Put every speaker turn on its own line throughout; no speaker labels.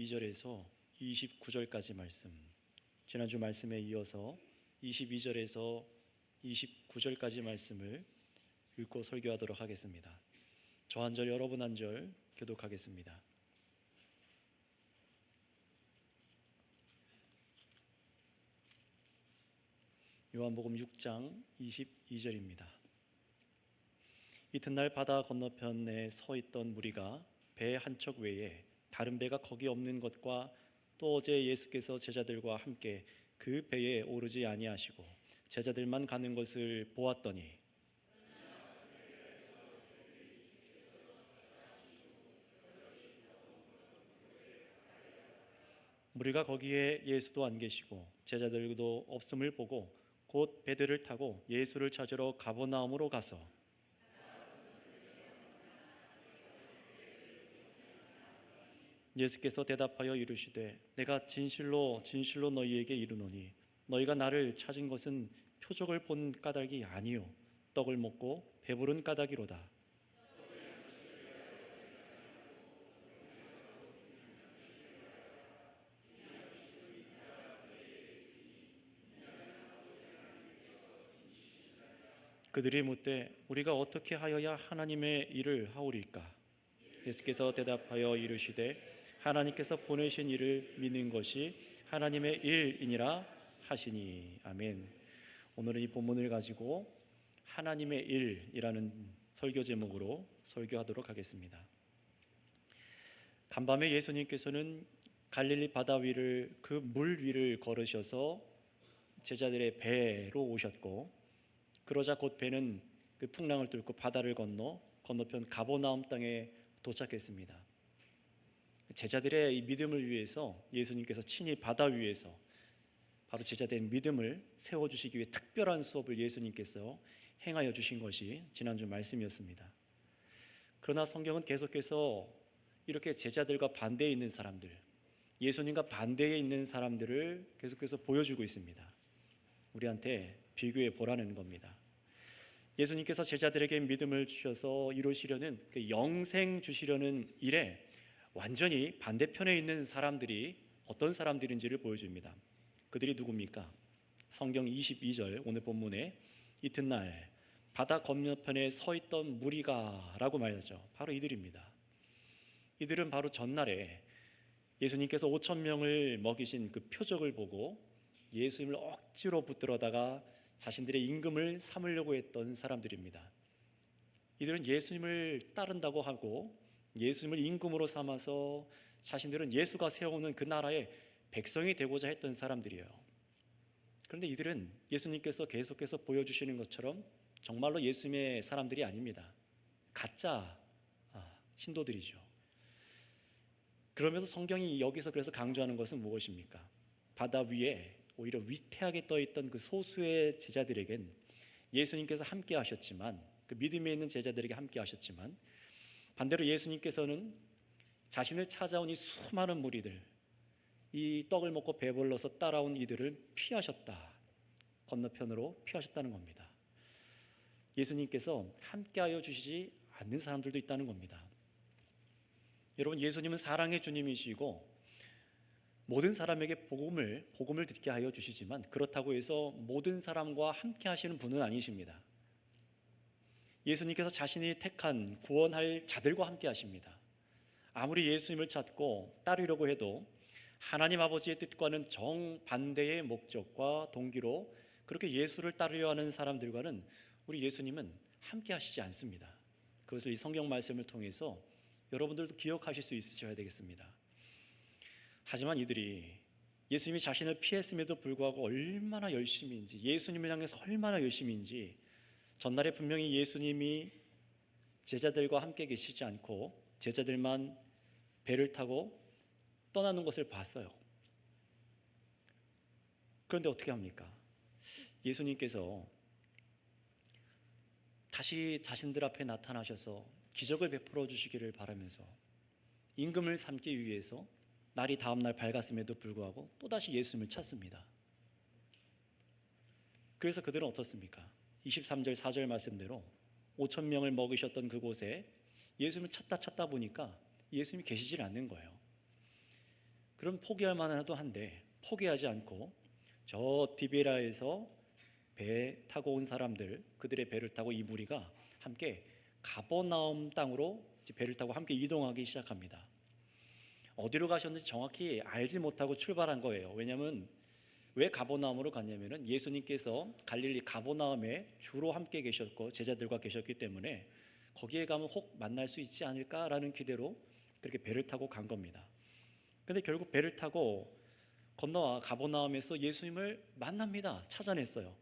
22절에서 29절까지 말씀, 지난주 말씀에 이어서 22절에서 29절까지 말씀을 읽고 설교하도록 하겠습니다. 저 한 절, 여러분 한 절 교독하겠습니다. 요한복음 6장 22절입니다. 이튿날 바다 건너편에 서 있던 무리가 배 한 척 외에 다른 배가 거기 없는 것과 또 어제 예수께서 제자들과 함께 그 배에 오르지 아니하시고 제자들만 가는 것을 보았더니 무리가 거기에 예수도 안 계시고 제자들도 없음을 보고 곧 배들을 타고 예수를 찾으러 가버나움으로 가서 예수께서 대답하여 이르시되 내가 진실로 진실로 너희에게 이르노니 너희가 나를 찾은 것은 표적을 본 까닭이 아니요 떡을 먹고 배부른 까닭이로다. 그들이 묻되 우리가 어떻게 하여야 하나님의 일을 하오리까? 예수께서 대답하여 이르시되 하나님께서 보내신 일을 믿는 것이 하나님의 일이니라 하시니. 아멘. 오늘은 이 본문을 가지고 하나님의 일이라는 설교 제목으로 설교하도록 하겠습니다. 간밤에 예수님께서는 갈릴리 바다 위를 그 물 위를 걸으셔서 제자들의 배로 오셨고, 그러자 곧 배는 그 풍랑을 뚫고 바다를 건너편 가버나움 땅에 도착했습니다. 제자들의 이 믿음을 위해서 예수님께서 친히 바다 위에서 바로 제자들의 믿음을 세워주시기 위해 특별한 수업을 예수님께서 행하여 주신 것이 지난주 말씀이었습니다. 그러나 성경은 계속해서 이렇게 제자들과 반대에 있는 사람들, 예수님과 반대에 있는 사람들을 계속해서 보여주고 있습니다. 우리한테 비교해 보라는 겁니다. 예수님께서 제자들에게 믿음을 주셔서 이루시려는 그 영생 주시려는 일에 완전히 반대편에 있는 사람들이 어떤 사람들인지를 보여줍니다. 그들이 누굽니까? 성경 22절 오늘 본문에 이튿날 바다 건너편에 서 있던 무리가 라고 말하죠. 바로 이들입니다. 이들은 바로 전날에 예수님께서 5천 명을 먹이신 그 표적을 보고 예수님을 억지로 붙들어다가 자신들의 임금을 삼으려고 했던 사람들입니다. 이들은 예수님을 따른다고 하고 예수님을 임금으로 삼아서 자신들은 예수가 세우는 그 나라의 백성이 되고자 했던 사람들이에요. 그런데 이들은 예수님께서 계속해서 보여주시는 것처럼 정말로 예수님의 사람들이 아닙니다. 가짜 신도들이죠. 그러면서 성경이 여기서 그래서 강조하는 것은 무엇입니까? 바다 위에 오히려 위태하게 떠있던 그 소수의 제자들에겐 예수님께서 함께 하셨지만, 그 믿음에 있는 제자들에게 함께 하셨지만, 반대로 예수님께서는 자신을 찾아온 이 수많은 무리들, 이 떡을 먹고 배불러서 따라온 이들을 피하셨다. 건너편으로 피하셨다는 겁니다. 예수님께서 함께하여 주시지 않는 사람들도 있다는 겁니다. 여러분, 예수님은 사랑의 주님이시고 모든 사람에게 복음을 듣게 하여 주시지만 그렇다고 해서 모든 사람과 함께 하시는 분은 아니십니다. 예수님께서 자신이 택한 구원할 자들과 함께 하십니다. 아무리 예수님을 찾고 따르려고 해도 하나님 아버지의 뜻과는 정반대의 목적과 동기로 그렇게 예수를 따르려 하는 사람들과는 우리 예수님은 함께 하시지 않습니다. 그것을 이 성경 말씀을 통해서 여러분들도 기억하실 수 있으셔야 되겠습니다. 하지만 이들이 예수님이 자신을 피했음에도 불구하고 얼마나 열심인지, 예수님을 향해서 얼마나 열심인지, 전날에 분명히 예수님이 제자들과 함께 계시지 않고 제자들만 배를 타고 떠나는 것을 봤어요. 그런데 어떻게 합니까? 예수님께서 다시 자신들 앞에 나타나셔서 기적을 베풀어 주시기를 바라면서 임금을 삼기 위해서 날이 다음 날 밝았음에도 불구하고 또다시 예수님을 찾습니다. 그래서 그들은 어떻습니까? 23절 4절 말씀대로 5천 명을 먹으셨던 그곳에 예수님을 찾다 보니까 예수님이 계시질 않는 거예요. 그럼 포기할 만하도 한데 포기하지 않고 저 디베라에서 배 타고 온 사람들, 그들의 배를 타고 이 무리가 함께 가버나움 땅으로 배를 타고 함께 이동하기 시작합니다. 어디로 가셨는지 정확히 알지 못하고 출발한 거예요. 왜냐하면 왜 가버나움으로 갔냐면은 예수님께서 갈릴리 가버나움에 주로 함께 계셨고 제자들과 계셨기 때문에 거기에 가면 혹 만날 수 있지 않을까라는 기대로 그렇게 배를 타고 간 겁니다. 근데 결국 배를 타고 건너와 가버나움에서 예수님을 만납니다. 찾아냈어요.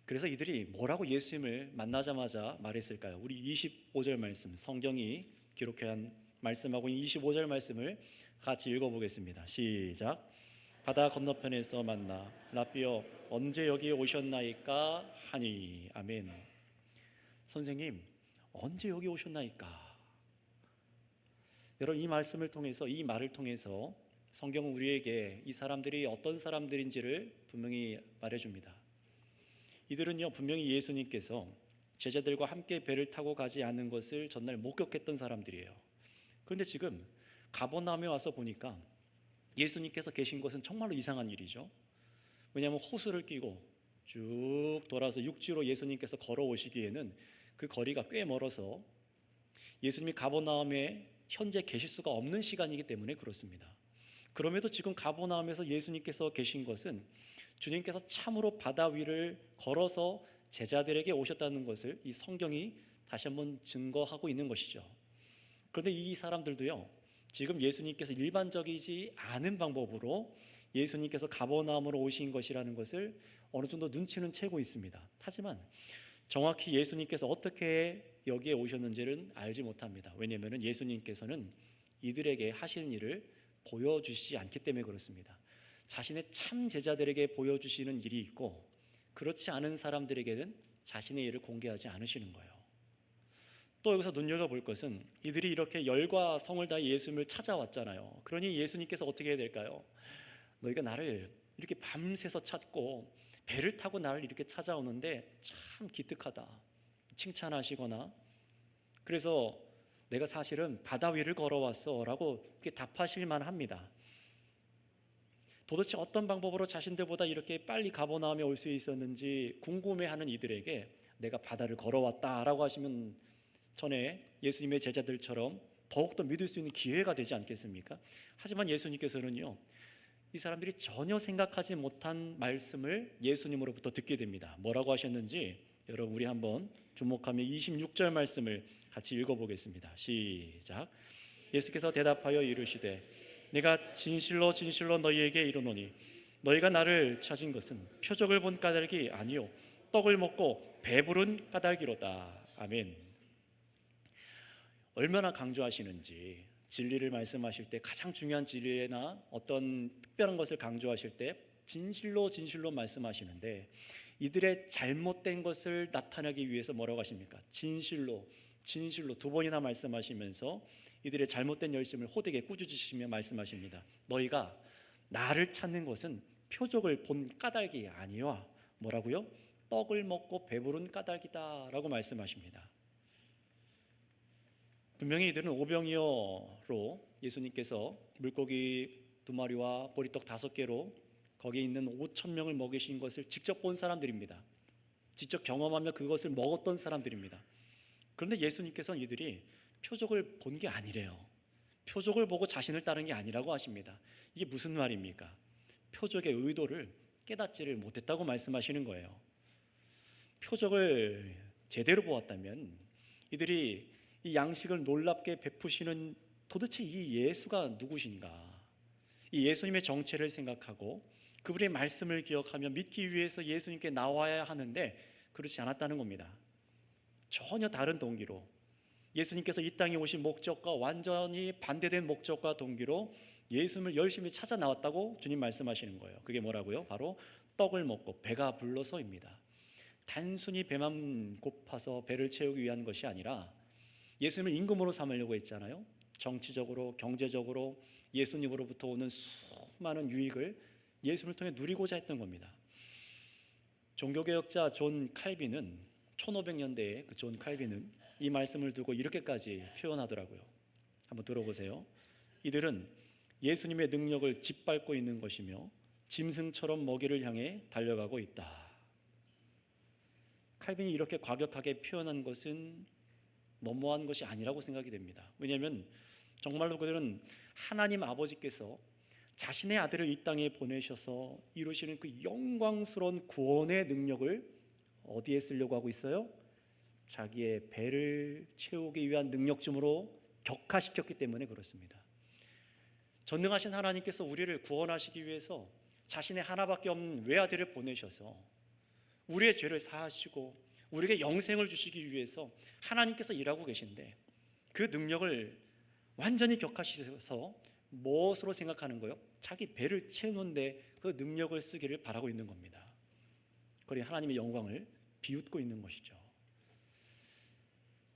그래서 이들이 뭐라고 예수님을 만나자마자 말했을까요? 우리 25절 말씀, 성경이 기록한 말씀하고 25절 말씀을 같이 읽어보겠습니다. 시작. 바다 건너편에서 만나 라삐어 언제 여기에 오셨나이까 하니. 아멘. 선생님, 언제 여기 오셨나이까? 여러분, 이 말씀을 통해서, 이 말을 통해서 성경은 우리에게 이 사람들이 어떤 사람들인지를 분명히 말해줍니다. 이들은요, 분명히 예수님께서 제자들과 함께 배를 타고 가지 않은 것을 전날 목격했던 사람들이에요. 그런데 지금 가버나움에 와서 보니까 예수님께서 계신 곳은 정말로 이상한 일이죠. 왜냐하면 호수를 끼고 쭉 돌아서 육지로 예수님께서 걸어오시기에는 그 거리가 꽤 멀어서 예수님이 가버나움에 현재 계실 수가 없는 시간이기 때문에 그렇습니다. 그럼에도 지금 가버나움에서 예수님께서 계신 것은 주님께서 참으로 바다 위를 걸어서 제자들에게 오셨다는 것을 이 성경이 다시 한번 증거하고 있는 것이죠. 그런데 이 사람들도요, 지금 예수님께서 일반적이지 않은 방법으로 예수님께서 가버나움으로 오신 것이라는 것을 어느 정도 눈치는 채고 있습니다. 하지만 정확히 예수님께서 어떻게 여기에 오셨는지는 알지 못합니다. 왜냐하면 예수님께서는 이들에게 하시는 일을 보여주시지 않기 때문에 그렇습니다. 자신의 참 제자들에게 보여주시는 일이 있고 그렇지 않은 사람들에게는 자신의 일을 공개하지 않으시는 거예요. 또 여기서 눈여겨볼 것은 이들이 이렇게 열과 성을 다해 예수님을 찾아왔잖아요. 그러니 예수님께서 어떻게 해야 될까요? 너희가 나를 이렇게 밤새서 찾고 배를 타고 나를 이렇게 찾아오는데 참 기특하다, 칭찬하시거나, 그래서 내가 사실은 바다 위를 걸어왔어 라고 이렇게 답하실 만합니다. 도대체 어떤 방법으로 자신들보다 이렇게 빨리 가버나움에 올 수 있었는지 궁금해하는 이들에게 내가 바다를 걸어왔다라고 하시면 전에 예수님의 제자들처럼 더욱더 믿을 수 있는 기회가 되지 않겠습니까? 하지만 예수님께서는요, 이 사람들이 전혀 생각하지 못한 말씀을 예수님으로부터 듣게 됩니다. 뭐라고 하셨는지 여러분, 우리 한번 주목하며 26절 말씀을 같이 읽어보겠습니다. 시작. 예수께서 대답하여 이르시되 내가 진실로 진실로 너희에게 이르노니 너희가 나를 찾은 것은 표적을 본 까닭이 아니요 떡을 먹고 배부른 까닭이로다. 아멘. 얼마나 강조하시는지, 진리를 말씀하실 때 가장 중요한 진리나 어떤 특별한 것을 강조하실 때 진실로 진실로 말씀하시는데 이들의 잘못된 것을 나타내기 위해서 뭐라고 하십니까? 진실로 진실로 두 번이나 말씀하시면서 이들의 잘못된 열심을 호되게 꾸짖으시며 말씀하십니다. 너희가 나를 찾는 것은 표적을 본 까닭이 아니와 뭐라고요? 떡을 먹고 배부른 까닭이다 라고 말씀하십니다. 분명히 이들은 오병이어로 예수님께서 물고기 2마리와 보리떡 5개로 거기에 있는 5,000명을 먹이신 것을 직접 본 사람들입니다. 직접 경험하며 그것을 먹었던 사람들입니다. 그런데 예수님께서는 이들이 표적을 본 게 아니래요. 표적을 보고 자신을 따른 게 아니라고 하십니다. 이게 무슨 말입니까? 표적의 의도를 깨닫지를 못했다고 말씀하시는 거예요. 표적을 제대로 보았다면 이들이 이 양식을 놀랍게 베푸시는 도대체 이 예수가 누구신가? 이 예수님의 정체를 생각하고 그분의 말씀을 기억하며 믿기 위해서 예수님께 나와야 하는데 그렇지 않았다는 겁니다. 전혀 다른 동기로 예수님께서 이 땅에 오신 목적과 완전히 반대된 목적과 동기로 예수님을 열심히 찾아 나왔다고 주님 말씀하시는 거예요. 그게 뭐라고요? 바로 떡을 먹고 배가 불러서입니다. 단순히 배만 고파서 배를 채우기 위한 것이 아니라 예수님을 임금으로 삼으려고 했잖아요. 정치적으로, 경제적으로 예수님으로부터 오는 수많은 유익을 예수님을 통해 누리고자 했던 겁니다. 종교개혁자 존 칼빈은 1500년대에 그 존 칼빈은 이 말씀을 두고 이렇게까지 표현하더라고요. 한번 들어보세요. 이들은 예수님의 능력을 짓밟고 있는 것이며 짐승처럼 먹이를 향해 달려가고 있다. 칼빈이 이렇게 과격하게 표현한 것은 너무한 것이 아니라고 생각이 됩니다. 왜냐하면 정말로 그들은 하나님 아버지께서 자신의 아들을 이 땅에 보내셔서 이루시는 그 영광스러운 구원의 능력을 어디에 쓰려고 하고 있어요? 자기의 배를 채우기 위한 능력쯤으로 격화시켰기 때문에 그렇습니다. 전능하신 하나님께서 우리를 구원하시기 위해서 자신의 하나밖에 없는 외아들을 보내셔서 우리의 죄를 사하시고 우리에게 영생을 주시기 위해서 하나님께서 일하고 계신데, 그 능력을 완전히 격화시켜서 무엇으로 생각하는 거예요? 자기 배를 채우는데 그 능력을 쓰기를 바라고 있는 겁니다. 그러니 하나님의 영광을 비웃고 있는 것이죠.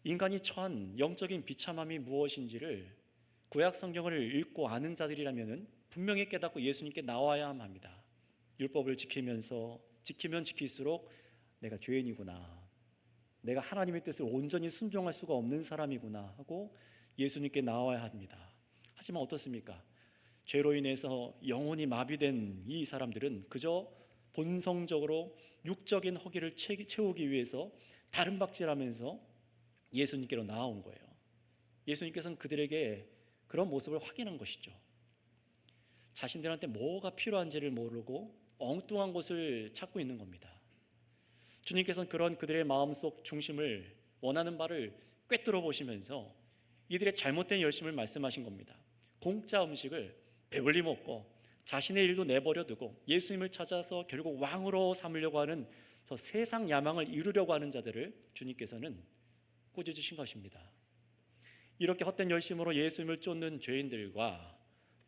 인간이 처한 영적인 비참함이 무엇인지를 구약 성경을 읽고 아는 자들이라면 분명히 깨닫고 예수님께 나와야 합니다. 율법을 지키면 지킬수록 내가 죄인이구나, 내가 하나님의 뜻을 온전히 순종할 수가 없는 사람이구나 하고 예수님께 나와야 합니다. 하지만 어떻습니까? 죄로 인해서 영혼이 마비된 이 사람들은 그저 본성적으로 육적인 허기를 채우기 위해서 다른 박질하면서 예수님께로 나아온 거예요. 예수님께서는 그들에게 그런 모습을 확인한 것이죠. 자신들한테 뭐가 필요한지를 모르고 엉뚱한 것을 찾고 있는 겁니다. 주님께서는 그런 그들의 마음속 중심을, 원하는 바를 꿰뚫어 보시면서 이들의 잘못된 열심을 말씀하신 겁니다. 공짜 음식을 배불리 먹고 자신의 일도 내버려 두고 예수님을 찾아서 결국 왕으로 삼으려고 하는 저 세상 야망을 이루려고 하는 자들을 주님께서는 꾸짖으신 것입니다. 이렇게 헛된 열심으로 예수님을 쫓는 죄인들과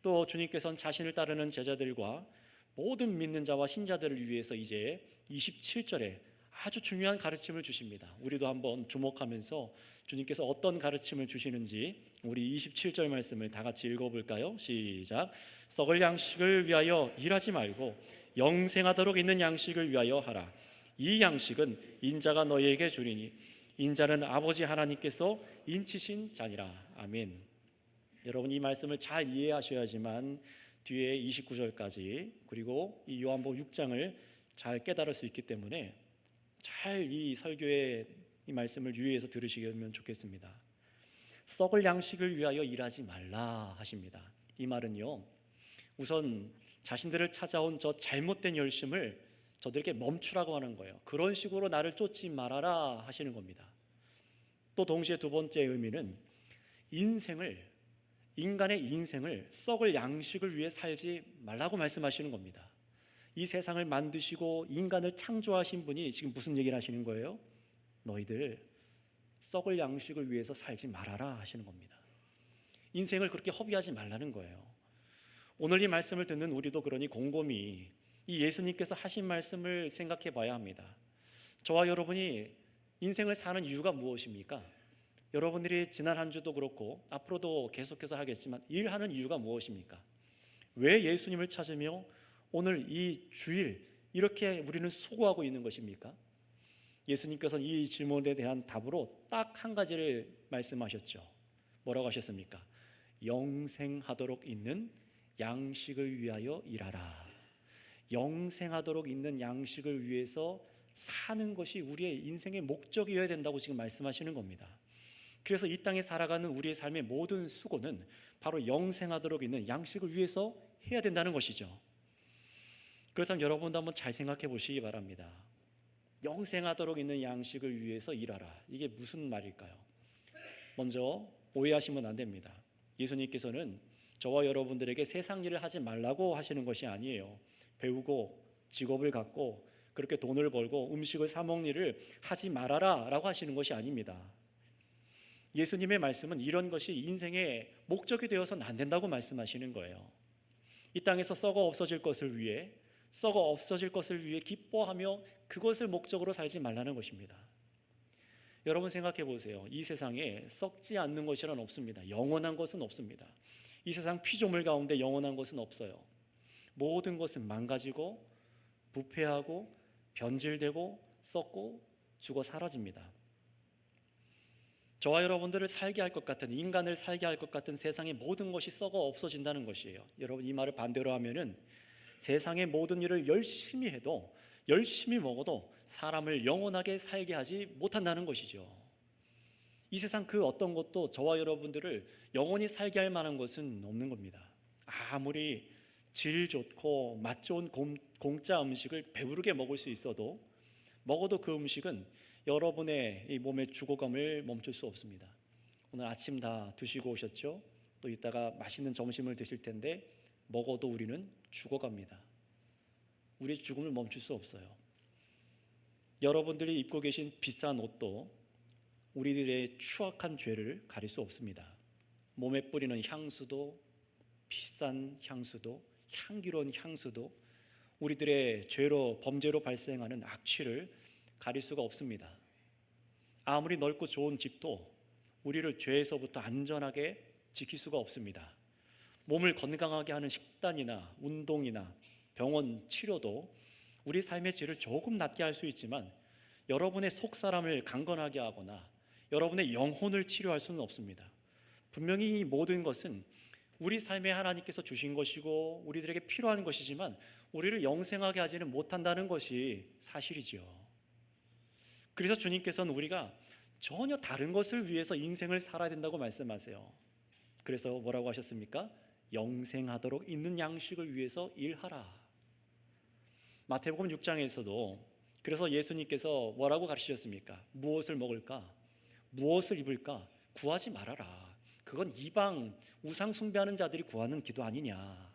또 주님께서는 자신을 따르는 제자들과 모든 믿는 자와 신자들을 위해서 이제 27절에 아주 중요한 가르침을 주십니다. 우리도 한번 주목하면서 주님께서 어떤 가르침을 주시는지 우리 27절 말씀을 다 같이 읽어볼까요? 시작. 썩을 양식을 위하여 일하지 말고 영생하도록 있는 양식을 위하여 하라. 이 양식은 인자가 너희에게 주리니 인자는 아버지 하나님께서 인치신 자니라. 아멘. 여러분, 이 말씀을 잘 이해하셔야지만 뒤에 29절까지 그리고 이 요한복음 6장을 잘 깨달을 수 있기 때문에 잘 이 설교의 이 말씀을 유의해서 들으시면 좋겠습니다. 썩을 양식을 위하여 일하지 말라 하십니다. 이 말은요, 우선 자신들을 찾아온 저 잘못된 열심을 저들에게 멈추라고 하는 거예요. 그런 식으로 나를 쫓지 말아라 하시는 겁니다. 또 동시에 두 번째 의미는 인간의 인생을 썩을 양식을 위해 살지 말라고 말씀하시는 겁니다. 이 세상을 만드시고 인간을 창조하신 분이 지금 무슨 얘기를 하시는 거예요? 너희들 썩을 양식을 위해서 살지 말아라 하시는 겁니다. 인생을 그렇게 허비하지 말라는 거예요. 오늘 이 말씀을 듣는 우리도 그러니 곰곰이 이 예수님께서 하신 말씀을 생각해 봐야 합니다. 저와 여러분이 인생을 사는 이유가 무엇입니까? 여러분들이 지난 한 주도 그렇고 앞으로도 계속해서 하겠지만 일하는 이유가 무엇입니까? 왜 예수님을 찾으며 오늘 이 주일 이렇게 우리는 수고하고 있는 것입니까? 예수님께서는 이 질문에 대한 답으로 딱 한 가지를 말씀하셨죠. 뭐라고 하셨습니까? 영생하도록 있는 양식을 위하여 일하라. 영생하도록 있는 양식을 위해서 사는 것이 우리의 인생의 목적이어야 된다고 지금 말씀하시는 겁니다. 그래서 이 땅에 살아가는 우리의 삶의 모든 수고는 바로 영생하도록 있는 양식을 위해서 해야 된다는 것이죠. 그렇다면 여러분도 한번 잘 생각해 보시기 바랍니다. 영생하도록 있는 양식을 위해서 일하라. 이게 무슨 말일까요? 먼저 오해하시면 안 됩니다. 예수님께서는 저와 여러분들에게 세상 일을 하지 말라고 하시는 것이 아니에요. 배우고 직업을 갖고 그렇게 돈을 벌고 음식을 사 먹는 일을 하지 말아라 라고 하시는 것이 아닙니다. 예수님의 말씀은 이런 것이 인생의 목적이 되어서는 안 된다고 말씀하시는 거예요. 이 땅에서 썩어 없어질 것을 위해 기뻐하며 그것을 목적으로 살지 말라는 것입니다. 여러분 생각해 보세요. 이 세상에 썩지 않는 것이란 없습니다. 영원한 것은 없습니다. 이 세상 피조물 가운데 영원한 것은 없어요. 모든 것은 망가지고 부패하고 변질되고 썩고 죽어 사라집니다. 저와 여러분들을 살게 할 것 같은, 인간을 살게 할 것 같은 세상의 모든 것이 썩어 없어진다는 것이에요. 여러분, 이 말을 반대로 하면은 세상의 모든 일을 열심히 해도, 열심히 먹어도 사람을 영원하게 살게 하지 못한다는 것이죠. 이 세상 그 어떤 것도 저와 여러분들을 영원히 살게 할 만한 것은 없는 겁니다. 아무리 질 좋고 맛 좋은 공짜 음식을 배부르게 먹을 수 있어도, 먹어도 그 음식은 여러분의 이 몸의 죽어감을 멈출 수 없습니다. 오늘 아침 다 드시고 오셨죠? 또 이따가 맛있는 점심을 드실 텐데 먹어도 우리는 죽어갑니다. 우리의 죽음을 멈출 수 없어요. 여러분들이 입고 계신 비싼 옷도 우리들의 추악한 죄를 가릴 수 없습니다. 몸에 뿌리는 향수도, 비싼 향수도, 향기로운 향수도 우리들의 죄로, 범죄로 발생하는 악취를 가릴 수가 없습니다. 아무리 넓고 좋은 집도 우리를 죄에서부터 안전하게 지킬 수가 없습니다. 몸을 건강하게 하는 식단이나 운동이나 병원 치료도 우리 삶의 질을 조금 낮게 할 수 있지만 여러분의 속사람을 강건하게 하거나 여러분의 영혼을 치료할 수는 없습니다. 분명히 이 모든 것은 우리 삶에 하나님께서 주신 것이고 우리들에게 필요한 것이지만 우리를 영생하게 하지는 못한다는 것이 사실이죠. 그래서 주님께서는 우리가 전혀 다른 것을 위해서 인생을 살아야 된다고 말씀하세요. 그래서 뭐라고 하셨습니까? 영생하도록 있는 양식을 위해서 일하라. 마태복음 6장에서도 그래서 예수님께서 뭐라고 가르치셨습니까? 무엇을 먹을까? 무엇을 입을까? 구하지 말아라. 그건 이방 우상 숭배하는 자들이 구하는 기도 아니냐.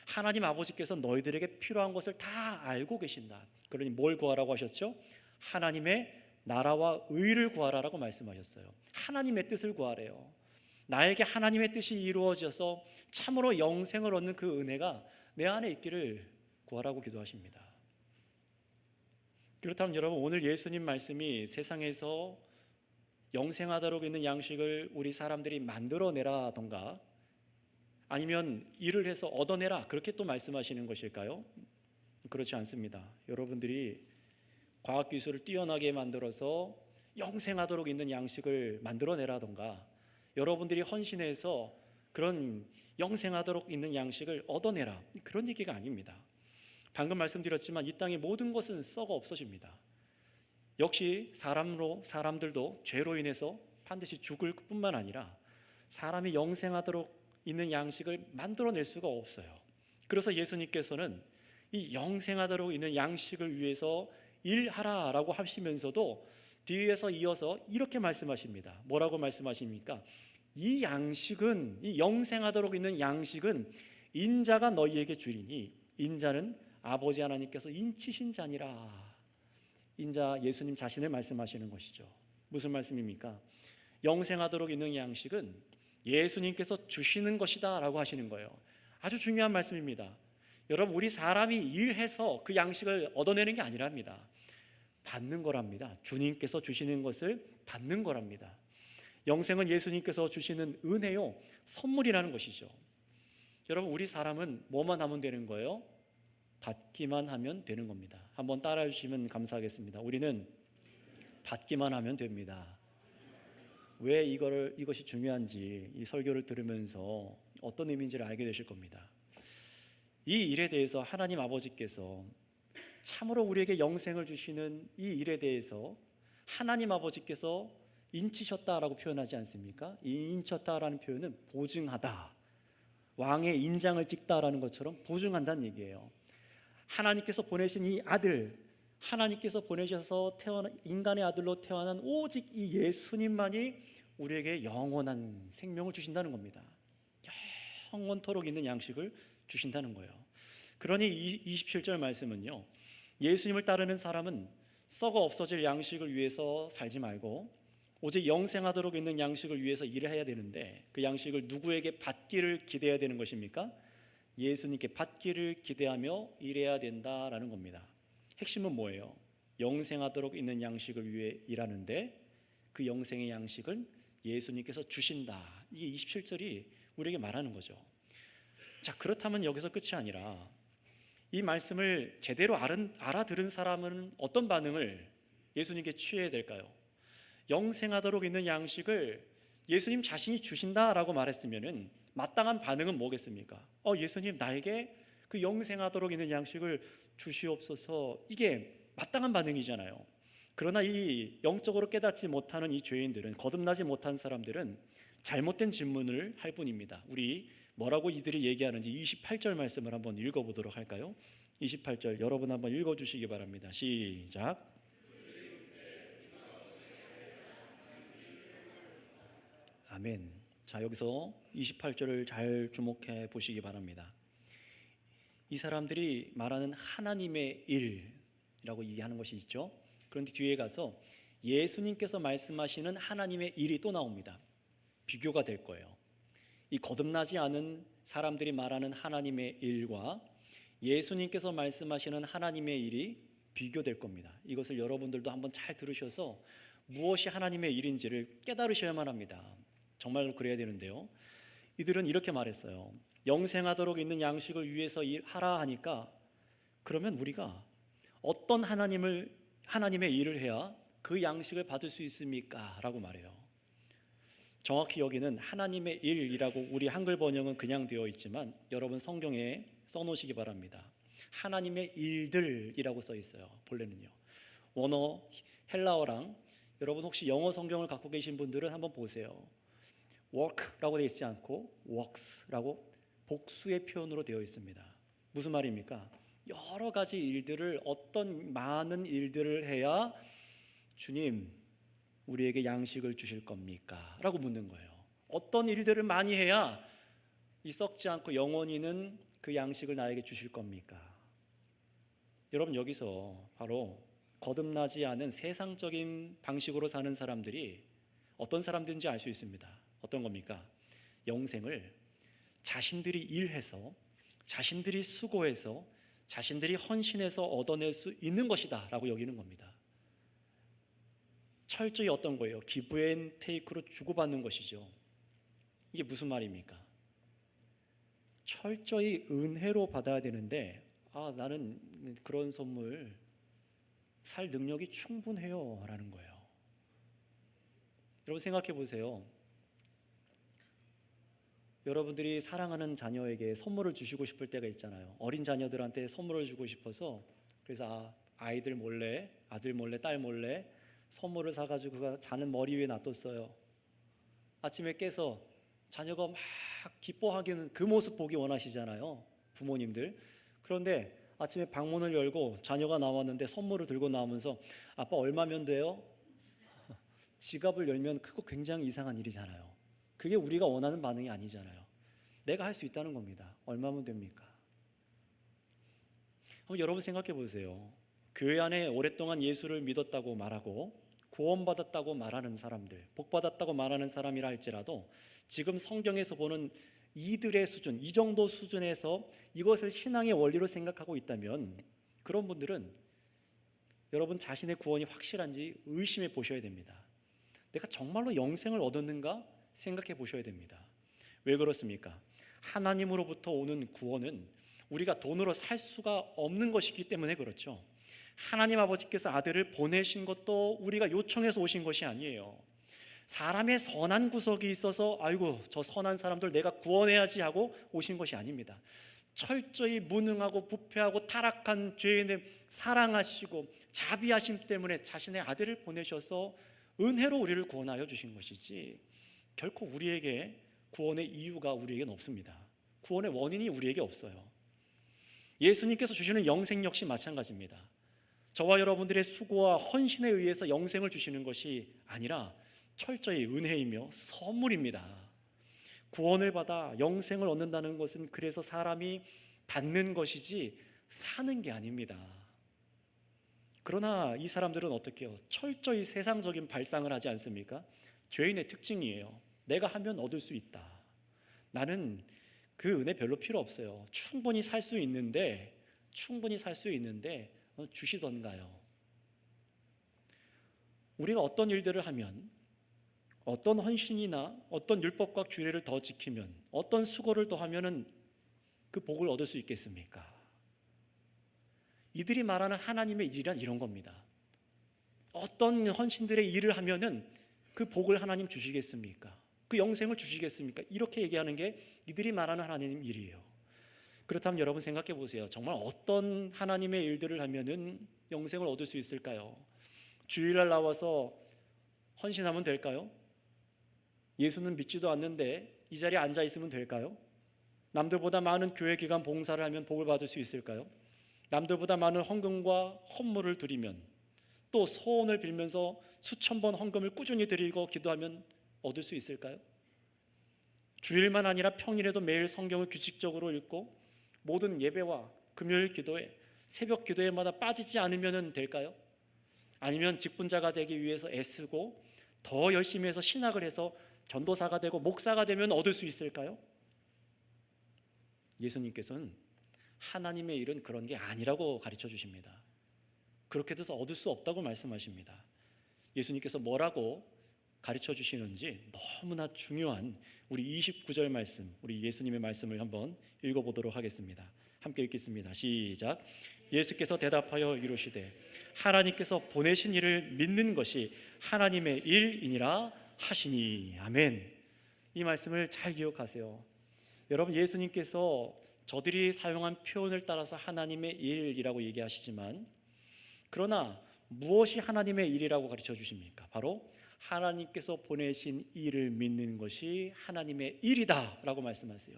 하나님 아버지께서 너희들에게 필요한 것을 다 알고 계신다. 그러니 뭘 구하라고 하셨죠? 하나님의 나라와 의를 구하라라고 말씀하셨어요. 하나님의 뜻을 구하래요. 나에게 하나님의 뜻이 이루어져서 참으로 영생을 얻는 그 은혜가 내 안에 있기를 구하라고 기도하십니다. 그렇다면 여러분, 오늘 예수님 말씀이 세상에서 영생하도록 있는 양식을 우리 사람들이 만들어내라던가 아니면 일을 해서 얻어내라 그렇게 또 말씀하시는 것일까요? 그렇지 않습니다. 여러분들이 과학기술을 뛰어나게 만들어서 영생하도록 있는 양식을 만들어내라던가 여러분들이 헌신해서 그런 영생하도록 있는 양식을 얻어내라 그런 얘기가 아닙니다. 방금 말씀드렸지만 이 땅의 모든 것은 썩어 없어집니다. 역시 사람들도 죄로 인해서 반드시 죽을 뿐만 아니라 사람이 영생하도록 있는 양식을 만들어낼 수가 없어요. 그래서 예수님께서는 이 영생하도록 있는 양식을 위해서 일하라라고 하시면서도 뒤에서 이어서 이렇게 말씀하십니다. 뭐라고 말씀하십니까? 이 양식은, 이 영생하도록 있는 양식은 인자가 너희에게 주리니 인자는 아버지 하나님께서 인치신 자니라. 인자 예수님 자신을 말씀하시는 것이죠. 무슨 말씀입니까? 영생하도록 있는 양식은 예수님께서 주시는 것이다 라고 하시는 거예요. 아주 중요한 말씀입니다. 여러분, 우리 사람이 일해서 그 양식을 얻어내는 게 아니랍니다. 받는 거랍니다. 주님께서 주시는 것을 받는 거랍니다. 영생은 예수님께서 주시는 은혜요, 선물이라는 것이죠. 여러분, 우리 사람은 뭐만 하면 되는 거예요? 받기만 하면 되는 겁니다. 한번 따라해 주시면 감사하겠습니다. 우리는 받기만 하면 됩니다. 왜 이것이 중요한지 이 설교를 들으면서 어떤 의미인지를 알게 되실 겁니다. 이 일에 대해서 하나님 아버지께서 참으로 우리에게 영생을 주시는 이 일에 대해서 하나님 아버지께서 인치셨다라고 표현하지 않습니까? 이 인쳤다라는 표현은 보증하다, 왕의 인장을 찍다라는 것처럼 보증한다는 얘기예요. 하나님께서 보내신 이 아들, 하나님께서 보내셔서 인간의 아들로 태어난 오직 이 예수님만이 우리에게 영원한 생명을 주신다는 겁니다. 영원토록 있는 양식을 주신다는 거예요. 그러니 27절 말씀은요, 예수님을 따르는 사람은 썩어 없어질 양식을 위해서 살지 말고 오직 영생하도록 있는 양식을 위해서 일을 해야 되는데 그 양식을 누구에게 받기를 기대해야 되는 것입니까? 예수님께 받기를 기대하며 일해야 된다라는 겁니다. 핵심은 뭐예요? 영생하도록 있는 양식을 위해 일하는데 그 영생의 양식은 예수님께서 주신다. 이게 27절이 우리에게 말하는 거죠. 자, 그렇다면 여기서 끝이 아니라 이 말씀을 제대로 알아들은 사람은 어떤 반응을 예수님께 취해야 될까요? 영생하도록 있는 양식을 예수님 자신이 주신다라고 말했으면은 마땅한 반응은 뭐겠습니까? 예수님 나에게 그 영생하도록 있는 양식을 주시옵소서. 이게 마땅한 반응이잖아요. 그러나 이 영적으로 깨닫지 못하는 이 죄인들은, 거듭나지 못한 사람들은 잘못된 질문을 할 뿐입니다. 우리 뭐라고 이들이 얘기하는지 28절 말씀을 한번 읽어보도록 할까요? 28절 여러분 한번 읽어주시기 바랍니다. 시작. 아멘. 자, 여기서 28절을 잘 주목해 보시기 바랍니다. 이 사람들이 말하는 하나님의 일이라고 얘기하는 것이 있죠. 그런데 뒤에 가서 예수님께서 말씀하시는 하나님의 일이 또 나옵니다. 비교가 될 거예요. 이 거듭나지 않은 사람들이 말하는 하나님의 일과 예수님께서 말씀하시는 하나님의 일이 비교될 겁니다. 이것을 여러분들도 한번 잘 들으셔서 무엇이 하나님의 일인지를 깨달으셔야만 합니다. 정말로 그래야 되는데요. 이들은 이렇게 말했어요. 영생하도록 있는 양식을 위해서 하라 하니까, 그러면 우리가 어떤 하나님의 일을 해야 그 양식을 받을 수 있습니까? 라고 말해요. 정확히 여기는 하나님의 일이라고 우리 한글 번역은 그냥 되어 있지만 여러분 성경에 써놓으시기 바랍니다. 하나님의 일들이라고 써 있어요. 본래는요. 원어 헬라어랑, 여러분 혹시 영어 성경을 갖고 계신 분들은 한번 보세요. work라고 되어 있지 않고 works라고 복수의 표현으로 되어 있습니다. 무슨 말입니까? 여러 가지 일들을, 어떤 많은 일들을 해야 주님 우리에게 양식을 주실 겁니까? 라고 묻는 거예요. 어떤 일들을 많이 해야 이 썩지 않고 영원히는 그 양식을 나에게 주실 겁니까? 여러분, 여기서 바로 거듭나지 않은 세상적인 방식으로 사는 사람들이 어떤 사람들인지 알 수 있습니다. 어떤 겁니까? 영생을 자신들이 일해서, 자신들이 수고해서, 자신들이 헌신해서 얻어낼 수 있는 것이다 라고 여기는 겁니다. 철저히 어떤 거예요? 기브 앤 테이크로 주고받는 것이죠. 이게 무슨 말입니까? 철저히 은혜로 받아야 되는데, 나는 그런 선물 살 능력이 충분해요 라는 거예요. 여러분 생각해 보세요. 여러분들이 사랑하는 자녀에게 선물을 주시고 싶을 때가 있잖아요. 어린 자녀들한테 선물을 주고 싶어서, 그래서 아이들 몰래, 아들 몰래, 딸 몰래 선물을 사가지고 자는 머리 위에 놔뒀어요. 아침에 깨서 자녀가 막 기뻐하기는 그 모습 보기 원하시잖아요, 부모님들. 그런데 아침에 방문을 열고 자녀가 나왔는데 선물을 들고 나오면서 아빠 얼마면 돼요? 지갑을 열면 그거 굉장히 이상한 일이잖아요. 그게 우리가 원하는 반응이 아니잖아요. 내가 할 수 있다는 겁니다. 얼마면 됩니까? 한번 여러분 생각해 보세요. 교회 안에 오랫동안 예수를 믿었다고 말하고 구원받았다고 말하는 사람들, 복받았다고 말하는 사람이라 할지라도 지금 성경에서 보는 이들의 수준, 이 정도 수준에서 이것을 신앙의 원리로 생각하고 있다면 그런 분들은 여러분 자신의 구원이 확실한지 의심해 보셔야 됩니다. 내가 정말로 영생을 얻었는가 생각해 보셔야 됩니다. 왜 그렇습니까? 하나님으로부터 오는 구원은 우리가 돈으로 살 수가 없는 것이기 때문에 그렇죠. 하나님 아버지께서 아들을 보내신 것도 우리가 요청해서 오신 것이 아니에요. 사람의 선한 구석이 있어서 아이고 저 선한 사람들 내가 구원해야지 하고 오신 것이 아닙니다. 철저히 무능하고 부패하고 타락한 죄인을 사랑하시고 자비하심 때문에 자신의 아들을 보내셔서 은혜로 우리를 구원하여 주신 것이지, 결코 우리에게 구원의 이유가 우리에게는 없습니다. 구원의 원인이 우리에게 없어요. 예수님께서 주시는 영생 역시 마찬가지입니다. 저와 여러분들의 수고와 헌신에 의해서 영생을 주시는 것이 아니라 철저히 은혜이며 선물입니다. 구원을 받아 영생을 얻는다는 것은 그래서 사람이 받는 것이지 사는 게 아닙니다. 그러나 이 사람들은 어떻게 해요? 철저히 세상적인 발상을 하지 않습니까? 죄인의 특징이에요. 내가 하면 얻을 수 있다. 나는 그 은혜 별로 필요 없어요. 충분히 살 수 있는데 주시던가요? 우리가 어떤 일들을 하면, 어떤 헌신이나 어떤 율법과 규례를 더 지키면, 어떤 수고를 더 하면은 그 복을 얻을 수 있겠습니까? 이들이 말하는 하나님의 일이란 이런 겁니다. 어떤 헌신들의 일을 하면은 그 복을 하나님 주시겠습니까? 그 영생을 주시겠습니까? 이렇게 얘기하는 게 이들이 말하는 하나님 일이에요. 그렇다면 여러분 생각해 보세요. 정말 어떤 하나님의 일들을 하면은 영생을 얻을 수 있을까요? 주일날 나와서 헌신하면 될까요? 예수는 믿지도 않는데 이 자리에 앉아 있으면 될까요? 남들보다 많은 교회 기간 봉사를 하면 복을 받을 수 있을까요? 남들보다 많은 헌금과 헌물을 드리면, 또 소원을 빌면서 수천 번 헌금을 꾸준히 드리고 기도하면 얻을 수 있을까요? 주일만 아니라 평일에도 매일 성경을 규칙적으로 읽고 모든 예배와 금요일 기도회, 새벽 기도회마다 빠지지 않으면 될까요? 아니면 직분자가 되기 위해서 애쓰고 더 열심히 해서 신학을 해서 전도사가 되고 목사가 되면 얻을 수 있을까요? 예수님께서는 하나님의 일은 그런 게 아니라고 가르쳐 주십니다. 그렇게 돼서 얻을 수 없다고 말씀하십니다. 예수님께서 뭐라고 가르쳐 주시는지 너무나 중요한 우리 29절 말씀, 우리 예수님의 말씀을 한번 읽어보도록 하겠습니다. 함께 읽겠습니다. 시작. 예수께서 대답하여 이르시되 하나님께서 보내신 이를 믿는 것이 하나님의 일이니라 하시니. 아멘. 이 말씀을 잘 기억하세요. 여러분, 예수님께서 저들이 사용한 표현을 따라서 하나님의 일이라고 얘기하시지만, 그러나 무엇이 하나님의 일이라고 가르쳐 주십니까? 바로 하나님께서 보내신 일을 믿는 것이 하나님의 일이다 라고 말씀하세요.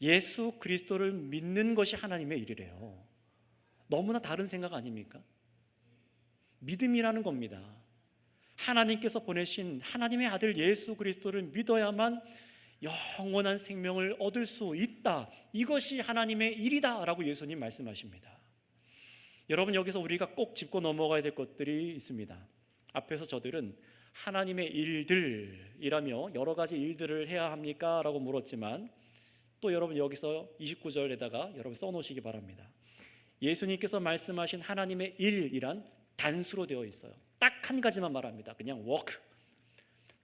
예수 그리스도를 믿는 것이 하나님의 일이래요. 너무나 다른 생각 아닙니까? 믿음이라는 겁니다. 하나님께서 보내신 하나님의 아들 예수 그리스도를 믿어야만 영원한 생명을 얻을 수 있다, 이것이 하나님의 일이다 라고 예수님 말씀하십니다. 여러분, 여기서 우리가 꼭 짚고 넘어가야 될 것들이 있습니다. 앞에서 저들은 하나님의 일들이라며 여러 가지 일들을 해야 합니까? 라고 물었지만, 또 여러분 여기서 29절에다가 여러분 써놓으시기 바랍니다. 예수님께서 말씀하신 하나님의 일이란 단수로 되어 있어요. 딱 한 가지만 말합니다. 그냥 work.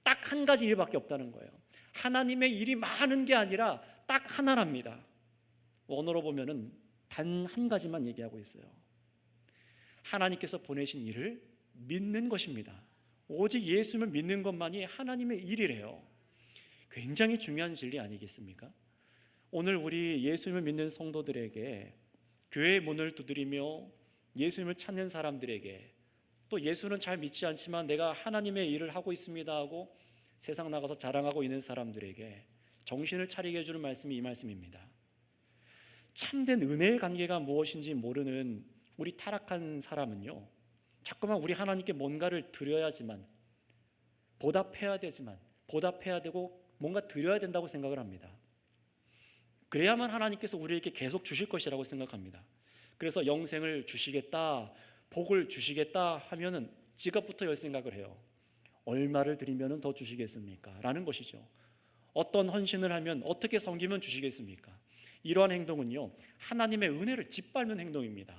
딱 한 가지 일밖에 없다는 거예요. 하나님의 일이 많은 게 아니라 딱 하나랍니다. 원어로 보면은 단 한 가지만 얘기하고 있어요. 하나님께서 보내신 일을 믿는 것입니다. 오직 예수님을 믿는 것만이 하나님의 일이래요. 굉장히 중요한 진리 아니겠습니까? 오늘 우리 예수님을 믿는 성도들에게, 교회의 문을 두드리며 예수님을 찾는 사람들에게, 또 예수는 잘 믿지 않지만 내가 하나님의 일을 하고 있습니다 하고 세상 나가서 자랑하고 있는 사람들에게 정신을 차리게 해주는 말씀이 이 말씀입니다. 참된 은혜의 관계가 무엇인지 모르는 우리 타락한 사람은요, 자꾸만 우리 하나님께 뭔가를 드려야지만, 보답해야 되고 뭔가 드려야 된다고 생각을 합니다. 그래야만 하나님께서 우리에게 계속 주실 것이라고 생각합니다. 그래서 영생을 주시겠다, 복을 주시겠다 하면은 지갑부터 열 생각을 해요. 얼마를 드리면 더 주시겠습니까? 라는 것이죠. 어떤 헌신을 하면, 어떻게 섬기면 주시겠습니까? 이러한 행동은요, 하나님의 은혜를 짓밟는 행동입니다.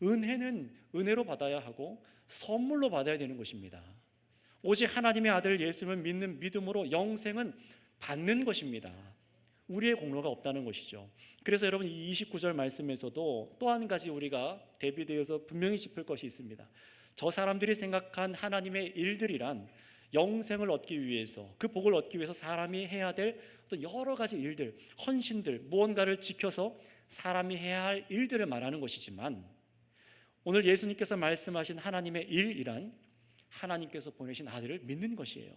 은혜는 은혜로 받아야 하고 선물로 받아야 되는 것입니다. 오직 하나님의 아들 예수님을 믿는 믿음으로 영생은 받는 것입니다. 우리의 공로가 없다는 것이죠. 그래서 여러분, 이 29절 말씀에서도 또 한 가지 우리가 대비되어서 분명히 짚을 것이 있습니다. 저 사람들이 생각한 하나님의 일들이란 영생을 얻기 위해서, 그 복을 얻기 위해서 사람이 해야 될 어떤 여러 가지 일들, 헌신들, 무언가를 지켜서 사람이 해야 할 일들을 말하는 것이지만, 오늘 예수님께서 말씀하신 하나님의 일이란 하나님께서 보내신 아들을 믿는 것이에요.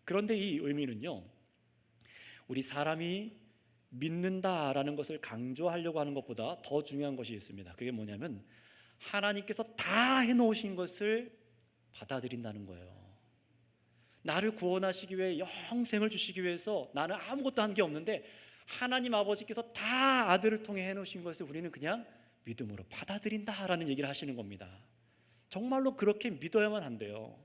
그런데 이 의미는요, 우리 사람이 믿는다라는 것을 강조하려고 하는 것보다 더 중요한 것이 있습니다. 그게 뭐냐면 하나님께서 다 해놓으신 것을 받아들인다는 거예요. 나를 구원하시기 위해 영생을 주시기 위해서 나는 아무것도 한 게 없는데 하나님 아버지께서 다 아들을 통해 해놓으신 것을 우리는 그냥 믿음으로 받아들인다라는 얘기를 하시는 겁니다. 정말로 그렇게 믿어야만 한대요.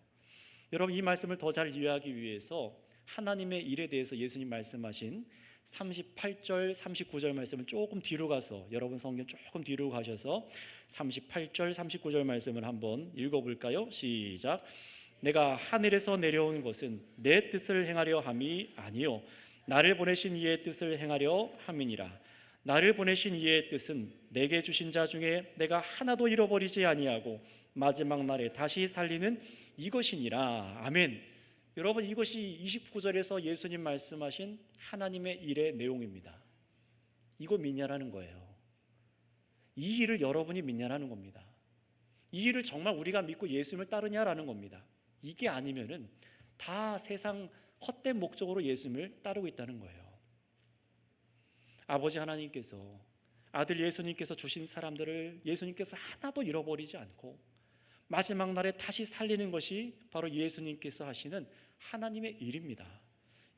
여러분, 이 말씀을 더 잘 이해하기 위해서 하나님의 일에 대해서 예수님 말씀하신 38절, 39절 말씀을 조금 뒤로 가서, 여러분 성경 조금 뒤로 가셔서 38절, 39절 말씀을 한번 읽어볼까요? 시작. 내가 하늘에서 내려온 것은 내 뜻을 행하려 함이 아니요 나를 보내신 이의 뜻을 행하려 함이니라. 나를 보내신 이의 뜻은 내게 주신 자 중에 내가 하나도 잃어버리지 아니하고 마지막 날에 다시 살리는 이것이니라. 아멘. 여러분, 이것이 29절에서 예수님 말씀하신 하나님의 일의 내용입니다. 이거 믿냐라는 거예요. 이 일을 여러분이 믿냐라는 겁니다. 이 일을 정말 우리가 믿고 예수님을 따르냐라는 겁니다. 이게 아니면은 다 세상 헛된 목적으로 예수님을 따르고 있다는 거예요. 아버지 하나님께서 아들 예수님께서 주신 사람들을 예수님께서 하나도 잃어버리지 않고 마지막 날에 다시 살리는 것이 바로 예수님께서 하시는 하나님의 일입니다.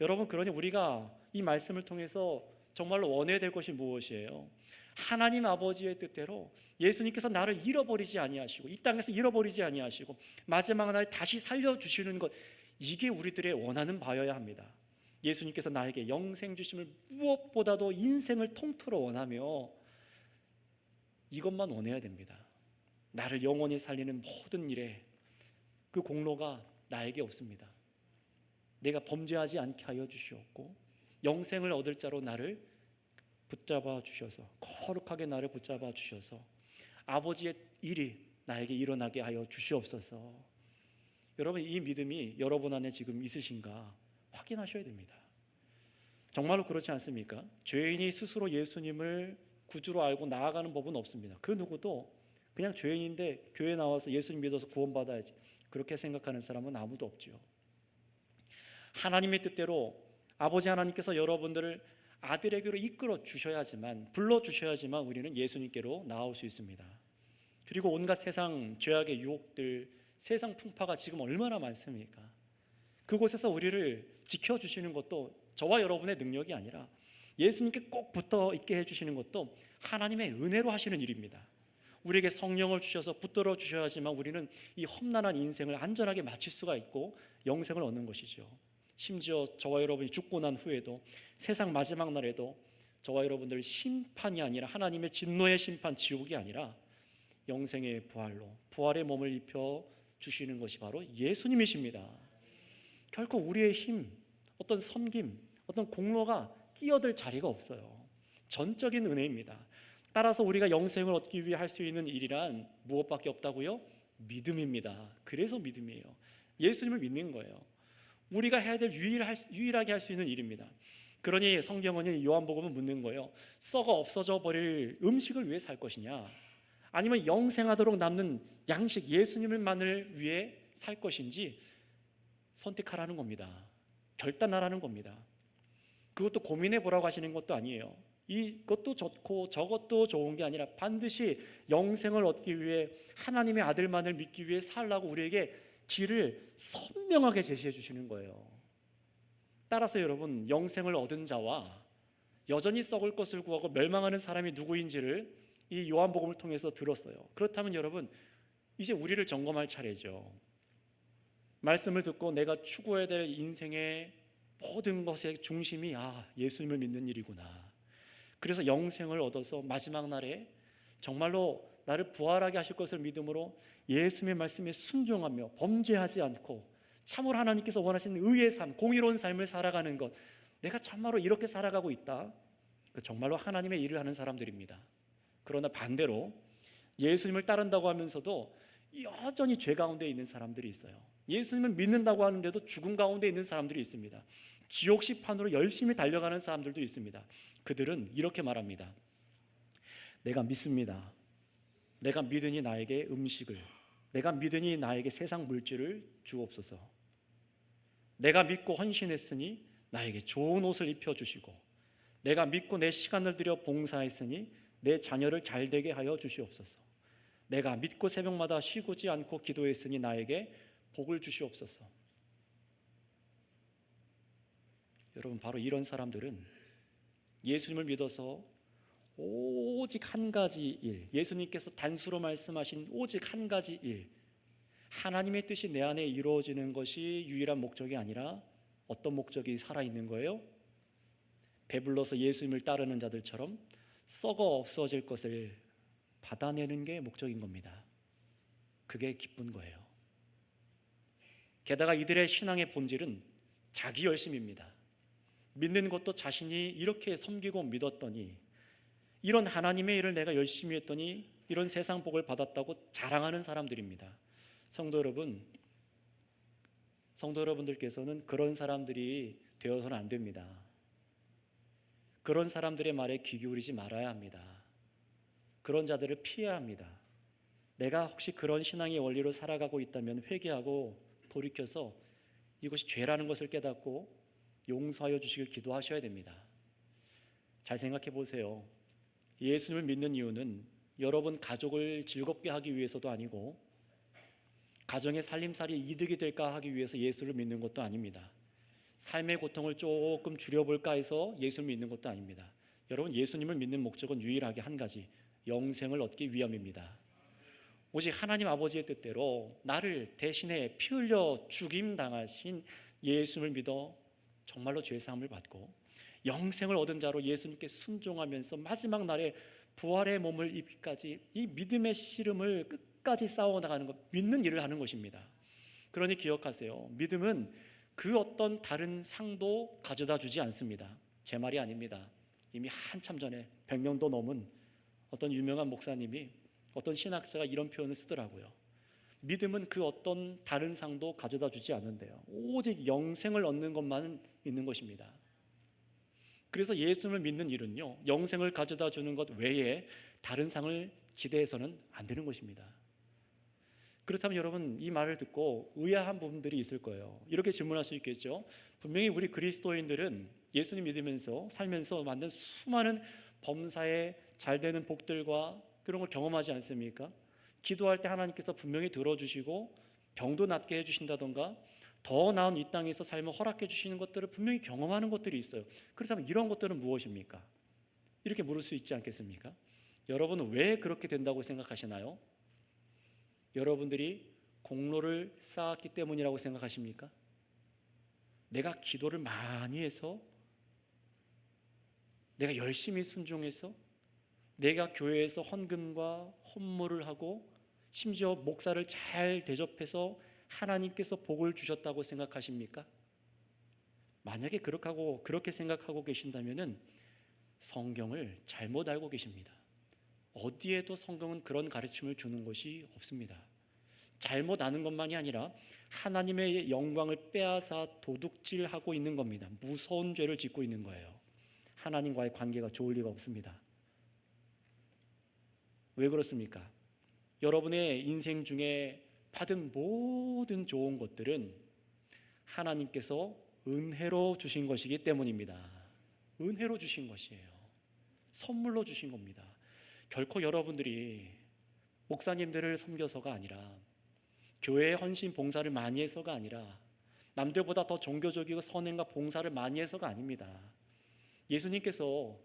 여러분, 그러니 우리가 이 말씀을 통해서 정말로 원해야 될 것이 무엇이에요? 하나님 아버지의 뜻대로 예수님께서 나를 잃어버리지 아니하시고 이 땅에서 잃어버리지 아니하시고 마지막 날에 다시 살려주시는 것, 이게 우리들의 원하는 바여야 합니다. 예수님께서 나에게 영생 주심을 무엇보다도 인생을 통틀어 원하며 이것만 원해야 됩니다. 나를 영원히 살리는 모든 일에 그 공로가 나에게 없습니다. 내가 범죄하지 않게 하여 주시옵고 영생을 얻을 자로 나를 붙잡아 주셔서 거룩하게 나를 붙잡아 주셔서 아버지의 일이 나에게 일어나게 하여 주시옵소서. 여러분, 이 믿음이 여러분 안에 지금 있으신가 확인하셔야 됩니다. 정말로 그렇지 않습니까? 죄인이 스스로 예수님을 구주로 알고 나아가는 법은 없습니다. 그 누구도 그냥 죄인인데 교회 나와서 예수님 믿어서 구원받아야지 그렇게 생각하는 사람은 아무도 없지요. 하나님의 뜻대로 아버지 하나님께서 여러분들을 아들에게로 이끌어 주셔야지만, 불러 주셔야지만 우리는 예수님께로 나올 수 있습니다. 그리고 온갖 세상 죄악의 유혹들, 세상 풍파가 지금 얼마나 많습니까? 그곳에서 우리를 지켜주시는 것도 저와 여러분의 능력이 아니라 예수님께 꼭 붙어 있게 해주시는 것도 하나님의 은혜로 하시는 일입니다. 우리에게 성령을 주셔서 붙들어 주셔야지만 우리는 이 험난한 인생을 안전하게 마칠 수가 있고 영생을 얻는 것이죠. 심지어 저와 여러분이 죽고 난 후에도 세상 마지막 날에도 저와 여러분들 심판이 아니라 하나님의 진노의 심판, 지옥이 아니라 영생의 부활로 부활의 몸을 입혀 주시는 것이 바로 예수님이십니다. 결코 우리의 힘, 어떤 섬김, 어떤 공로가 끼어들 자리가 없어요. 전적인 은혜입니다. 따라서 우리가 영생을 얻기 위해 할 수 있는 일이란 무엇밖에 없다고요? 믿음입니다. 그래서 믿음이에요. 예수님을 믿는 거예요. 우리가 해야 될 유일하게 할 수 있는 일입니다. 그러니 성경은 요한복음은 묻는 거예요. 썩어 없어져 버릴 음식을 위해 살 것이냐, 아니면 영생하도록 남는 양식 예수님만을 위해 살 것인지 선택하라는 겁니다. 결단하라는 겁니다. 그것도 고민해 보라고 하시는 것도 아니에요. 이것도 좋고 저것도 좋은 게 아니라 반드시 영생을 얻기 위해 하나님의 아들만을 믿기 위해 살라고 우리에게 길을 선명하게 제시해 주시는 거예요. 따라서 여러분, 영생을 얻은 자와 여전히 썩을 것을 구하고 멸망하는 사람이 누구인지를 이 요한복음을 통해서 들었어요. 그렇다면 여러분, 이제 우리를 점검할 차례죠. 말씀을 듣고 내가 추구해야 될 인생의 모든 것의 중심이 예수님을 믿는 일이구나. 그래서 영생을 얻어서 마지막 날에 정말로 나를 부활하게 하실 것을 믿음으로 예수님의 말씀에 순종하며 범죄하지 않고 참으로 하나님께서 원하시는 의의 삶, 공의로운 삶을 살아가는 것, 내가 정말로 이렇게 살아가고 있다, 정말로 하나님의 일을 하는 사람들입니다. 그러나 반대로 예수님을 따른다고 하면서도 여전히 죄 가운데 있는 사람들이 있어요. 예수님을 믿는다고 하는데도 죽음 가운데 있는 사람들이 있습니다. 지옥 시판으로 열심히 달려가는 사람들도 있습니다. 그들은 이렇게 말합니다. 내가 믿습니다. 내가 믿으니 나에게 음식을, 내가 믿으니 나에게 세상 물질을 주옵소서. 내가 믿고 헌신했으니 나에게 좋은 옷을 입혀주시고, 내가 믿고 내 시간을 들여 봉사했으니 내 자녀를 잘되게 하여 주시옵소서. 내가 믿고 새벽마다 쉬고지 않고 기도했으니 나에게 복을 주시옵소서. 여러분, 바로 이런 사람들은 예수님을 믿어서 오직 한 가지 일, 예수님께서 단수로 말씀하신 오직 한 가지 일, 하나님의 뜻이 내 안에 이루어지는 것이 유일한 목적이 아니라 어떤 목적이 살아있는 거예요? 배불러서 예수님을 따르는 자들처럼 썩어 없어질 것을 받아내는 게 목적인 겁니다. 그게 기쁜 거예요. 게다가 이들의 신앙의 본질은 자기 열심입니다. 믿는 것도 자신이 이렇게 섬기고 믿었더니, 이런 하나님의 일을 내가 열심히 했더니 이런 세상 복을 받았다고 자랑하는 사람들입니다. 성도 여러분, 성도 여러분들께서는 그런 사람들이 되어서는 안 됩니다. 그런 사람들의 말에 귀 기울이지 말아야 합니다. 그런 자들을 피해야 합니다. 내가 혹시 그런 신앙의 원리로 살아가고 있다면 회개하고 돌이켜서 이것이 죄라는 것을 깨닫고 용서하여 주시길 기도하셔야 됩니다. 잘 생각해 보세요. 예수님을 믿는 이유는 여러분 가족을 즐겁게 하기 위해서도 아니고 가정의 살림살이 이득이 될까 하기 위해서 예수를 믿는 것도 아닙니다. 삶의 고통을 조금 줄여볼까 해서 예수를 믿는 것도 아닙니다. 여러분, 예수님을 믿는 목적은 유일하게 한 가지, 영생을 얻기 위함입니다. 오직 하나님 아버지의 뜻대로 나를 대신에 피 흘려 죽임 당하신 예수를 믿어 정말로 죄사함을 받고 영생을 얻은 자로 예수님께 순종하면서 마지막 날에 부활의 몸을 입기까지 이 믿음의 씨름을 끝까지 싸워나가는 것, 믿는 일을 하는 것입니다. 그러니 기억하세요. 믿음은 그 어떤 다른 상도 가져다 주지 않습니다. 제 말이 아닙니다. 이미 한참 전에 100년도 넘은 어떤 유명한 목사님이, 어떤 신학자가 이런 표현을 쓰더라고요. 믿음은 그 어떤 다른 상도 가져다 주지 않는데요, 오직 영생을 얻는 것만 있는 것입니다. 그래서 예수님을 믿는 일은요, 영생을 가져다 주는 것 외에 다른 상을 기대해서는 안 되는 것입니다. 그렇다면 여러분, 이 말을 듣고 의아한 부분들이 있을 거예요. 이렇게 질문할 수 있겠죠. 분명히 우리 그리스도인들은 예수님 믿으면서 살면서 만든 수많은 범사에 잘 되는 복들과 그런 걸 경험하지 않습니까? 기도할 때 하나님께서 분명히 들어주시고 병도 낫게 해주신다던가 더 나은 이 땅에서 삶을 허락해 주시는 것들을 분명히 경험하는 것들이 있어요. 그렇다면 이런 것들은 무엇입니까? 이렇게 물을 수 있지 않겠습니까? 여러분은 왜 그렇게 된다고 생각하시나요? 여러분들이 공로를 쌓았기 때문이라고 생각하십니까? 내가 기도를 많이 해서, 내가 열심히 순종해서, 내가 교회에서 헌금과 헌물을 하고 심지어 목사를 잘 대접해서 하나님께서 복을 주셨다고 생각하십니까? 만약에 그렇게 생각하고 계신다면 성경을 잘못 알고 계십니다. 어디에도 성경은 그런 가르침을 주는 것이 없습니다. 잘못 아는 것만이 아니라 하나님의 영광을 빼앗아 도둑질하고 있는 겁니다. 무서운 죄를 짓고 있는 거예요. 하나님과의 관계가 좋을 리가 없습니다. 왜 그렇습니까? 여러분의 인생 중에 받은 모든 좋은 것들은 하나님께서 은혜로 주신 것이기 때문입니다. 은혜로 주신 것이에요. 선물로 주신 겁니다. 결코 여러분들이 목사님들을 섬겨서가 아니라, 교회에 헌신 봉사를 많이 해서가 아니라, 남들보다 더 종교적이고 선행과 봉사를 많이 해서가 아닙니다. 예수님께서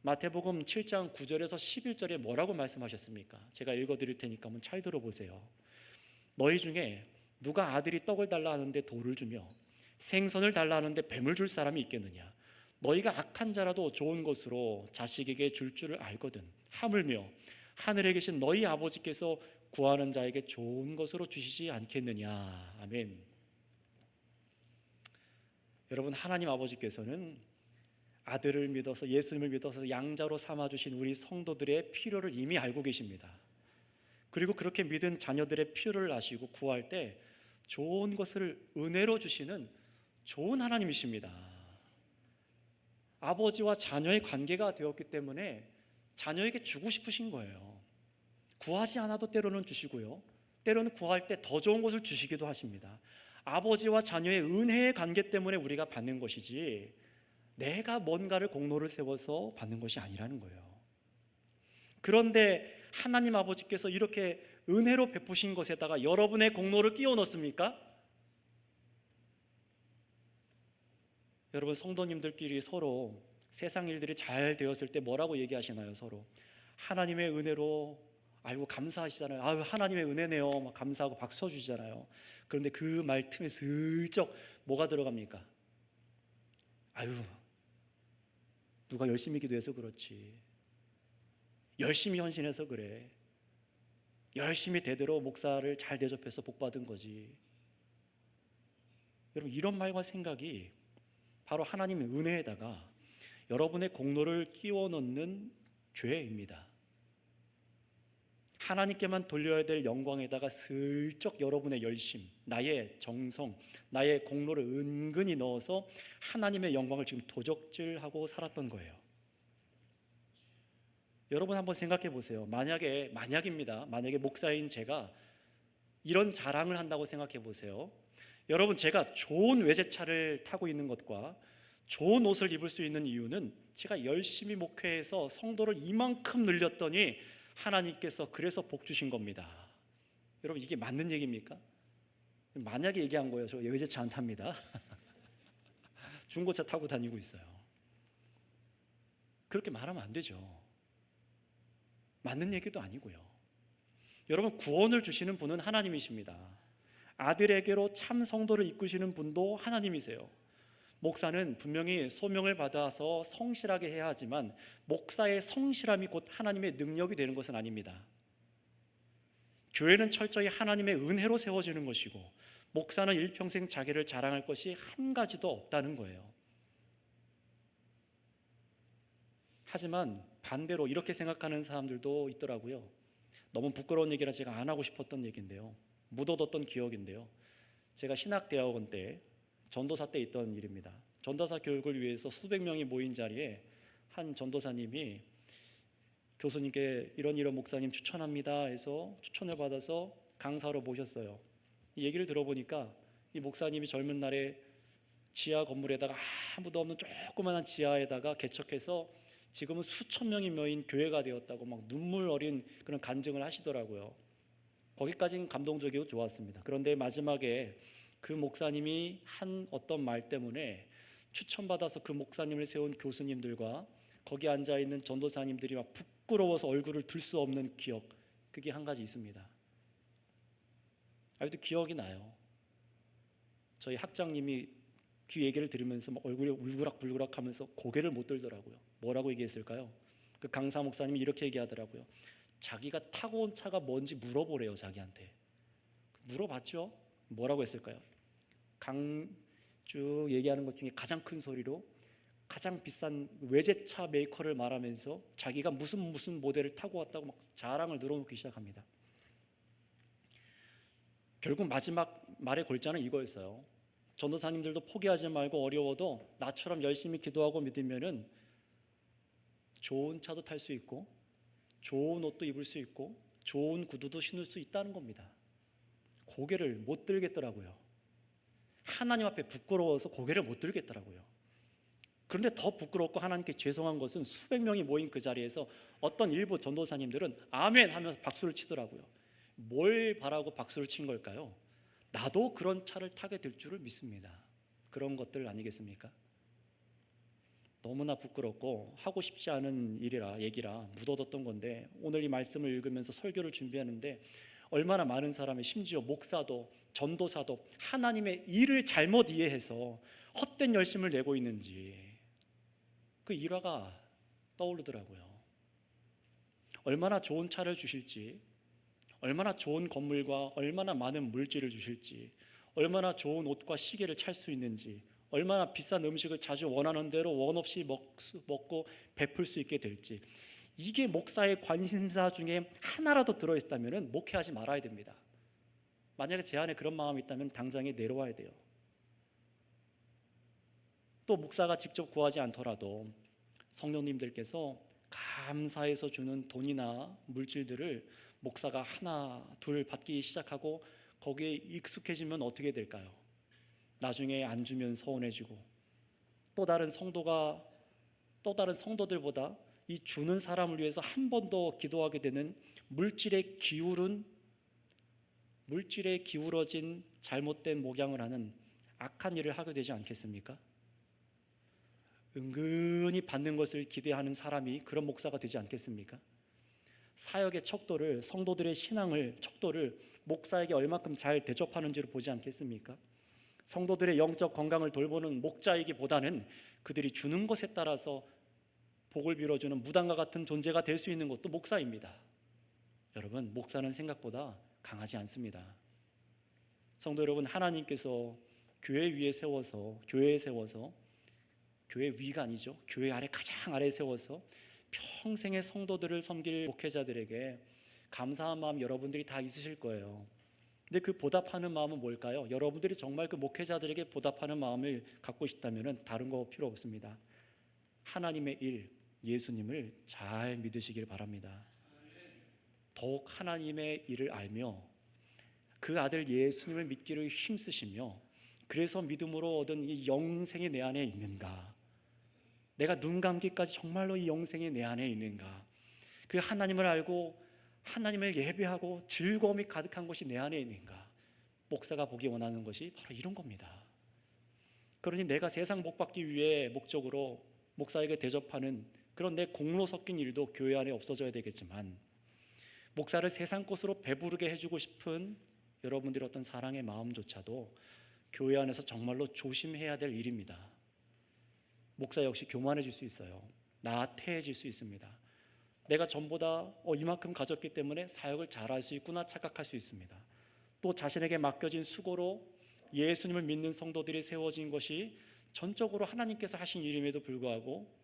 마태복음 7장 9절에서 11절에 뭐라고 말씀하셨습니까? 제가 읽어드릴 테니까 한번 잘 들어보세요. 너희 중에 누가 아들이 떡을 달라 하는데 돌을 주며 생선을 달라 하는데 뱀을 줄 사람이 있겠느냐? 너희가 악한 자라도 좋은 것으로 자식에게 줄 줄을 알거든. 하물며 하늘에 계신 너희 아버지께서 구하는 자에게 좋은 것으로 주시지 않겠느냐? 아멘. 여러분, 하나님 아버지께서는 아들을 믿어서, 예수님을 믿어서 양자로 삼아주신 우리 성도들의 필요를 이미 알고 계십니다. 그리고 그렇게 믿은 자녀들의 필요를 아시고 구할 때 좋은 것을 은혜로 주시는 좋은 하나님이십니다. 아버지와 자녀의 관계가 되었기 때문에 자녀에게 주고 싶으신 거예요. 구하지 않아도 때로는 주시고요, 때로는 구할 때 더 좋은 것을 주시기도 하십니다. 아버지와 자녀의 은혜의 관계 때문에 우리가 받는 것이지 내가 뭔가를 공로를 세워서 받는 것이 아니라는 거예요. 그런데 하나님 아버지께서 이렇게 은혜로 베푸신 것에다가 여러분의 공로를 끼워 넣습니까? 여러분, 성도님들끼리 서로 세상 일들이 잘 되었을 때 뭐라고 얘기하시나요? 서로 하나님의 은혜로 알고 감사하시잖아요. 아유, 하나님의 은혜네요. 막 감사하고 박수 쳐주시잖아요. 그런데 그 말 틈에 슬쩍 뭐가 들어갑니까? 아유, 누가 열심히 기도해서 그렇지, 열심히 헌신해서 그래, 열심히 대대로 목사를 잘 대접해서 복받은 거지. 여러분, 이런 말과 생각이 바로 하나님의 은혜에다가 여러분의 공로를 끼워 넣는 죄입니다. 하나님께만 돌려야 될 영광에다가 슬쩍 여러분의 열심, 나의 정성, 나의 공로를 은근히 넣어서 하나님의 영광을 지금 도적질하고 살았던 거예요. 여러분 한번 생각해 보세요. 만약에 목사인 제가 이런 자랑을 한다고 생각해 보세요. 여러분, 제가 좋은 외제차를 타고 있는 것과 좋은 옷을 입을 수 있는 이유는 제가 열심히 목회해서 성도를 이만큼 늘렸더니 하나님께서 그래서 복 주신 겁니다. 여러분, 이게 맞는 얘기입니까? 만약에 얘기한 거예요. 저 외제차 안 탑니다. 중고차 타고 다니고 있어요. 그렇게 말하면 안 되죠. 맞는 얘기도 아니고요. 여러분, 구원을 주시는 분은 하나님이십니다. 아들에게로 참 성도를 이끄시는 분도 하나님이세요. 목사는 분명히 소명을 받아서 성실하게 해야 하지만 목사의 성실함이 곧 하나님의 능력이 되는 것은 아닙니다. 교회는 철저히 하나님의 은혜로 세워지는 것이고 목사는 일평생 자기를 자랑할 것이 한 가지도 없다는 거예요. 하지만 반대로 이렇게 생각하는 사람들도 있더라고요. 너무 부끄러운 얘기라 제가 안 하고 싶었던 얘기인데요, 묻어뒀던 기억인데요, 제가 신학대학원 때 전도사 때 있던 일입니다. 전도사 교육을 위해서 수백 명이 모인 자리에 한 전도사님이 교수님께 이런 목사님 추천합니다 해서 추천을 받아서 강사로 모셨어요. 이 얘기를 들어보니까 이 목사님이 젊은 날에 지하 건물에다가 아무도 없는 조그마한 지하에다가 개척해서 지금은 수천 명이 모인 교회가 되었다고 막 눈물 어린 그런 간증을 하시더라고요. 거기까지는 감동적이고 좋았습니다. 그런데 마지막에 그 목사님이 한 어떤 말 때문에 추천받아서 그 목사님을 세운 교수님들과 거기 앉아있는 전도사님들이 막 부끄러워서 얼굴을 들 수 없는 기억, 그게 한 가지 있습니다. 아직도 기억이 나요. 저희 학장님이 그 얘기를 들으면서 막 얼굴이 울그락불그락 하면서 고개를 못 들더라고요. 뭐라고 얘기했을까요? 그 강사 목사님이 이렇게 얘기하더라고요. 자기가 타고 온 차가 뭔지 물어보래요. 자기한테 물어봤죠. 뭐라고 했을까요? 쭉 얘기하는 것 중에 가장 큰 소리로 가장 비싼 외제차 메이커를 말하면서 자기가 무슨 모델을 타고 왔다고 막 자랑을 늘어놓기 시작합니다. 결국 마지막 말의 골자는 이거였어요. 전도사님들도 포기하지 말고 어려워도 나처럼 열심히 기도하고 믿으면은 좋은 차도 탈 수 있고 좋은 옷도 입을 수 있고 좋은 구두도 신을 수 있다는 겁니다. 고개를 못 들겠더라고요. 하나님 앞에 부끄러워서 고개를 못 들겠더라고요. 그런데 더 부끄럽고 하나님께 죄송한 것은 수백 명이 모인 그 자리에서 어떤 일부 전도사님들은 아멘 하면서 박수를 치더라고요. 뭘 바라고 박수를 친 걸까요? 나도 그런 차를 타게 될 줄을 믿습니다. 그런 것들 아니겠습니까? 너무나 부끄럽고 하고 싶지 않은 얘기라 묻어뒀던 건데, 오늘 이 말씀을 읽으면서 설교를 준비하는데 얼마나 많은 사람이, 심지어 목사도 전도사도 하나님의 일을 잘못 이해해서 헛된 열심을 내고 있는지 그 일화가 떠오르더라고요. 얼마나 좋은 차를 주실지, 얼마나 좋은 건물과 얼마나 많은 물질을 주실지, 얼마나 좋은 옷과 시계를 찰 수 있는지, 얼마나 비싼 음식을 자주 원하는 대로 원 없이 먹고 베풀 수 있게 될지, 이게 목사의 관심사 중에 하나라도 들어있다면 목회하지 말아야 됩니다. 만약에 제 안에 그런 마음이 있다면 당장에 내려와야 돼요. 또 목사가 직접 구하지 않더라도 성령님들께서 감사해서 주는 돈이나 물질들을 목사가 하나 둘 받기 시작하고 거기에 익숙해지면 어떻게 될까요? 나중에 안 주면 서운해지고 또 다른 성도들보다 이 주는 사람을 위해서 한 번 더 기도하게 되는 물질에 기울어진 잘못된 목양을 하는 악한 일을 하게 되지 않겠습니까? 은근히 받는 것을 기대하는 사람이 그런 목사가 되지 않겠습니까? 사역의 척도를, 성도들의 척도를 목사에게 얼마큼 잘 대접하는지를 보지 않겠습니까? 성도들의 영적 건강을 돌보는 목자이기보다는 그들이 주는 것에 따라서 복을 빌어주는 무당과 같은 존재가 될 수 있는 것도 목사입니다. 여러분, 목사는 생각보다 강하지 않습니다. 성도 여러분, 하나님께서 교회 위가 아니죠, 교회 아래 가장 아래에 세워서 평생의 성도들을 섬길 목회자들에게 감사한 마음 여러분들이 다 있으실 거예요. 근데 그 보답하는 마음은 뭘까요? 여러분들이 정말 그 목회자들에게 보답하는 마음을 갖고 싶다면 다른 거 필요 없습니다. 하나님의 일, 예수님을 잘 믿으시길 바랍니다. 더욱 하나님의 일을 알며 그 아들 예수님을 믿기를 힘쓰시며, 그래서 믿음으로 얻은 이 영생이 내 안에 있는가, 내가 눈 감기까지 정말로 이 영생이 내 안에 있는가, 그 하나님을 알고 하나님을 예배하고 즐거움이 가득한 것이 내 안에 있는가, 목사가 보기 원하는 것이 바로 이런 겁니다. 그러니 내가 세상 복받기 위해 목적으로 목사에게 대접하는 그런 내 공로 섞인 일도 교회 안에 없어져야 되겠지만, 목사를 세상 것으로 배부르게 해주고 싶은 여러분들의 어떤 사랑의 마음조차도 교회 안에서 정말로 조심해야 될 일입니다. 목사 역시 교만해질 수 있어요. 나태해질 수 있습니다. 내가 전보다 이만큼 가졌기 때문에 사역을 잘할 수 있구나 착각할 수 있습니다. 또 자신에게 맡겨진 수고로 예수님을 믿는 성도들이 세워진 것이 전적으로 하나님께서 하신 일임에도 불구하고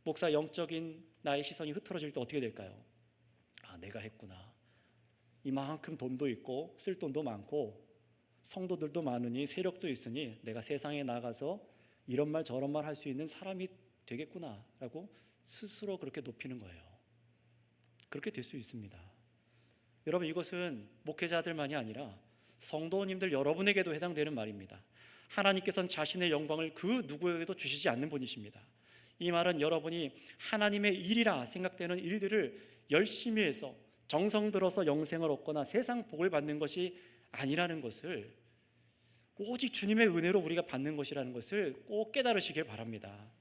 목사 영적인 나의 시선이 흐트러질 때 어떻게 될까요? 내가 했구나. 이만큼 돈도 있고 쓸 돈도 많고 성도들도 많으니 세력도 있으니 내가 세상에 나가서 이런 말 저런 말 할 수 있는 사람이 되겠구나 라고 스스로 그렇게 높이는 거예요. 그렇게 될 수 있습니다. 여러분, 이것은 목회자들만이 아니라 성도님들 여러분에게도 해당되는 말입니다. 하나님께서는 자신의 영광을 그 누구에게도 주시지 않는 분이십니다. 이 말은 여러분이 하나님의 일이라 생각되는 일들을 열심히 해서 정성 들어서 영생을 얻거나 세상 복을 받는 것이 아니라는 것을, 오직 주님의 은혜로 우리가 받는 것이라는 것을 꼭 깨달으시길 바랍니다.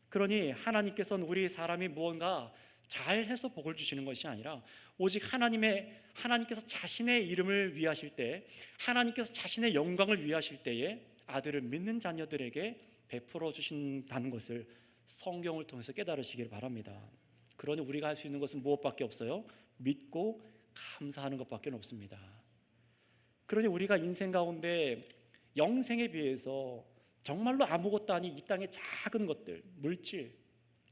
그러니 하나님께서는 우리 사람이 무언가 잘해서 복을 주시는 것이 아니라 오직 하나님께서 자신의 이름을 위하실 때, 하나님께서 자신의 영광을 위하실 때에 아들을 믿는 자녀들에게 베풀어 주신다는 것을 성경을 통해서 깨달으시길 바랍니다. 그러니 우리가 할 수 있는 것은 무엇밖에 없어요? 믿고 감사하는 것밖에 없습니다. 그러니 우리가 인생 가운데 영생에 비해서 정말로 아무것도 아닌 이 땅의 작은 것들, 물질,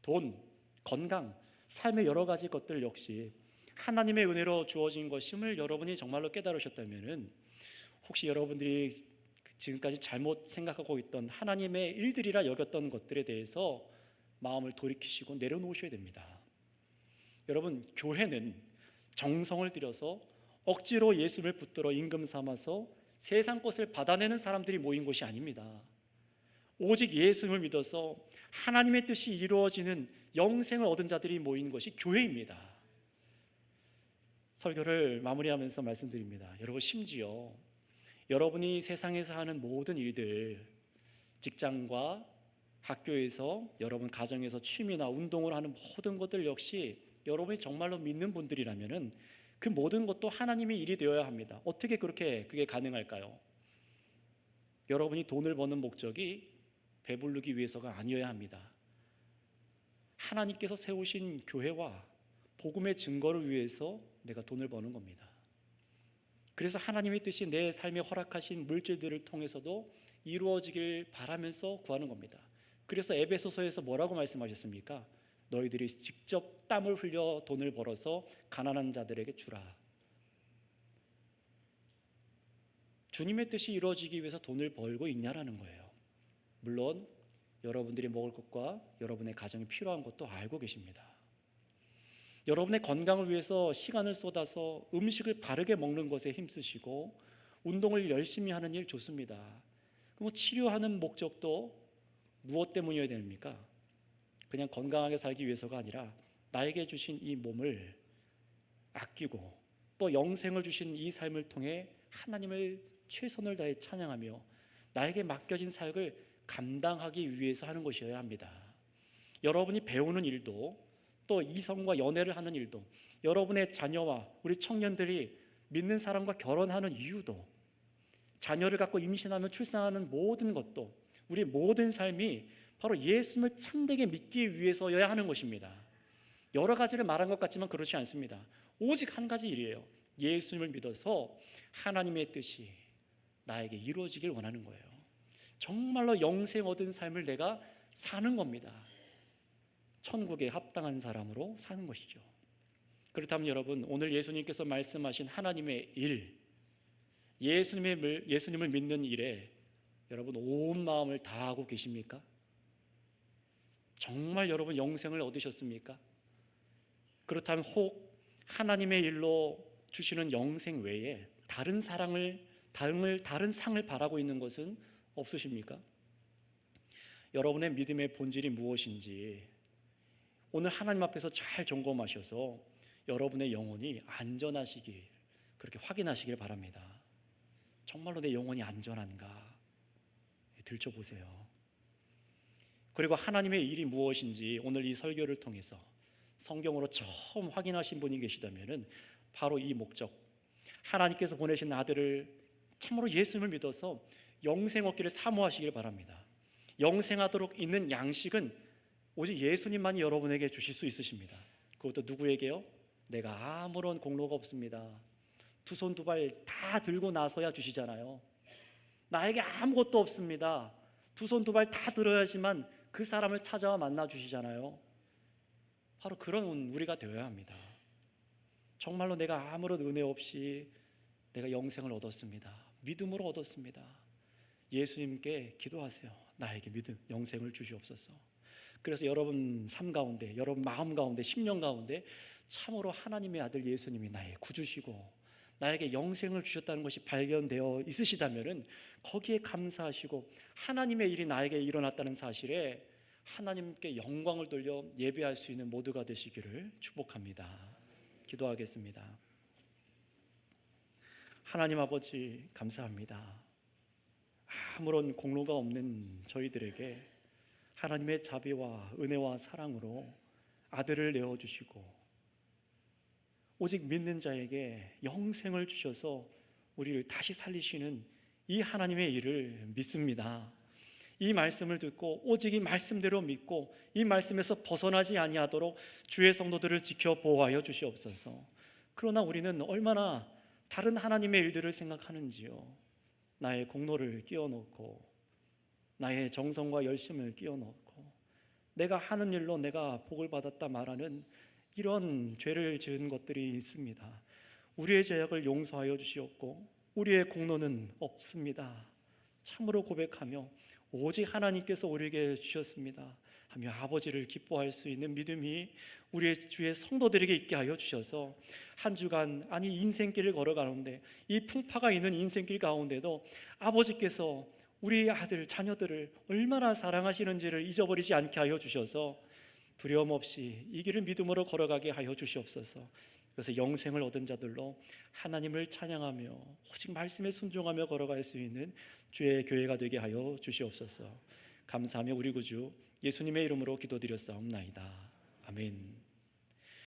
돈, 건강, 삶의 여러 가지 것들 역시 하나님의 은혜로 주어진 것임을 여러분이 정말로 깨달으셨다면, 혹시 여러분들이 지금까지 잘못 생각하고 있던 하나님의 일들이라 여겼던 것들에 대해서 마음을 돌이키시고 내려놓으셔야 됩니다. 여러분, 교회는 정성을 들여서 억지로 예수를 붙들어 임금 삼아서 세상 것을 받아내는 사람들이 모인 곳이 아닙니다. 오직 예수님을 믿어서 하나님의 뜻이 이루어지는 영생을 얻은 자들이 모인 것이 교회입니다. 설교를 마무리하면서 말씀드립니다. 여러분, 심지어 여러분이 세상에서 하는 모든 일들, 직장과 학교에서, 여러분 가정에서 취미나 운동을 하는 모든 것들 역시 여러분이 정말로 믿는 분들이라면 그 모든 것도 하나님의 일이 되어야 합니다. 어떻게 그게 가능할까요? 여러분이 돈을 버는 목적이 배부르기 위해서가 아니어야 합니다. 하나님께서 세우신 교회와 복음의 증거를 위해서 내가 돈을 버는 겁니다. 그래서 하나님의 뜻이 내 삶에 허락하신 물질들을 통해서도 이루어지길 바라면서 구하는 겁니다. 그래서 에베소서에서 뭐라고 말씀하셨습니까? 너희들이 직접 땀을 흘려 돈을 벌어서 가난한 자들에게 주라. 주님의 뜻이 이루어지기 위해서 돈을 벌고 있냐라는 거예요. 물론 여러분들이 먹을 것과 여러분의 가정이 필요한 것도 알고 계십니다. 여러분의 건강을 위해서 시간을 쏟아서 음식을 바르게 먹는 것에 힘쓰시고 운동을 열심히 하는 일 좋습니다. 그럼 치료하는 목적도 무엇 때문이어야 됩니까? 그냥 건강하게 살기 위해서가 아니라 나에게 주신 이 몸을 아끼고 또 영생을 주신 이 삶을 통해 하나님을 최선을 다해 찬양하며 나에게 맡겨진 사역을 감당하기 위해서 하는 것이어야 합니다. 여러분이 배우는 일도, 또 이성과 연애를 하는 일도, 여러분의 자녀와 우리 청년들이 믿는 사람과 결혼하는 이유도, 자녀를 갖고 임신하며 출산하는 모든 것도, 우리 모든 삶이 바로 예수님을 참되게 믿기 위해서여야 하는 것입니다. 여러 가지를 말한 것 같지만 그렇지 않습니다. 오직 한 가지 일이에요. 예수님을 믿어서 하나님의 뜻이 나에게 이루어지길 원하는 거예요. 정말로 영생 얻은 삶을 내가 사는 겁니다. 천국에 합당한 사람으로 사는 것이죠. 그렇다면 여러분, 오늘 예수님께서 말씀하신 하나님의 일, 예수님을 믿는 일에 여러분 온 마음을 다하고 계십니까? 정말 여러분 영생을 얻으셨습니까? 그렇다면 혹 하나님의 일로 주시는 영생 외에 다른 상을 바라고 있는 것은 없으십니까? 여러분의 믿음의 본질이 무엇인지 오늘 하나님 앞에서 잘 점검하셔서 여러분의 영혼이 안전하시길, 그렇게 확인하시길 바랍니다. 정말로 내 영혼이 안전한가 들춰보세요. 그리고 하나님의 일이 무엇인지 오늘 이 설교를 통해서 성경으로 처음 확인하신 분이 계시다면 바로 이 목적, 하나님께서 보내신 아들을 참으로 예수님을 믿어서 영생 얻기를 사모하시길 바랍니다. 영생하도록 있는 양식은 오직 예수님만이 여러분에게 주실 수 있으십니다. 그것도 누구에게요? 내가 아무런 공로가 없습니다. 두 손 두 발 다 들고 나서야 주시잖아요. 나에게 아무것도 없습니다. 두 손 두 발 다 들어야지만 그 사람을 찾아와 만나 주시잖아요. 바로 그런 우리가 되어야 합니다. 정말로 내가 아무런 은혜 없이 내가 영생을 얻었습니다. 믿음으로 얻었습니다. 예수님께 기도하세요. 나에게 믿음, 영생을 주시옵소서. 그래서 여러분 삶 가운데, 여러분 마음 가운데, 심령 가운데 참으로 하나님의 아들 예수님이 나의 구주시고 나에게 영생을 주셨다는 것이 발견되어 있으시다면 거기에 감사하시고 하나님의 일이 나에게 일어났다는 사실에 하나님께 영광을 돌려 예배할 수 있는 모두가 되시기를 축복합니다. 기도하겠습니다. 하나님 아버지, 감사합니다. 아무런 공로가 없는 저희들에게 하나님의 자비와 은혜와 사랑으로 아들을 내어주시고 오직 믿는 자에게 영생을 주셔서 우리를 다시 살리시는 이 하나님의 일을 믿습니다. 이 말씀을 듣고 오직 이 말씀대로 믿고 이 말씀에서 벗어나지 아니하도록 주의 성도들을 지켜 보호하여 주시옵소서. 그러나 우리는 얼마나 다른 하나님의 일들을 생각하는지요. 나의 공로를 끼워놓고 나의 정성과 열심을 끼워넣고 내가 하는 일로 내가 복을 받았다 말하는 이런 죄를 지은 것들이 있습니다. 우리의 죄악을 용서하여 주시옵고 우리의 공로는 없습니다. 참으로 고백하며 오직 하나님께서 우리에게 주셨습니다 하며 아버지를 기뻐할 수 있는 믿음이 우리의 주의 성도들에게 있게 하여 주셔서 한 주간, 아니 인생길을 걸어가는데 이 풍파가 있는 인생길 가운데도 아버지께서 우리 아들, 자녀들을 얼마나 사랑하시는지를 잊어버리지 않게 하여 주셔서 두려움 없이 이 길을 믿음으로 걸어가게 하여 주시옵소서. 그래서 영생을 얻은 자들로 하나님을 찬양하며 오직 말씀에 순종하며 걸어갈 수 있는 주의 교회가 되게 하여 주시옵소서. 감사하며 우리 구주 예수님의 이름으로 기도드렸사옵나이다. 아멘.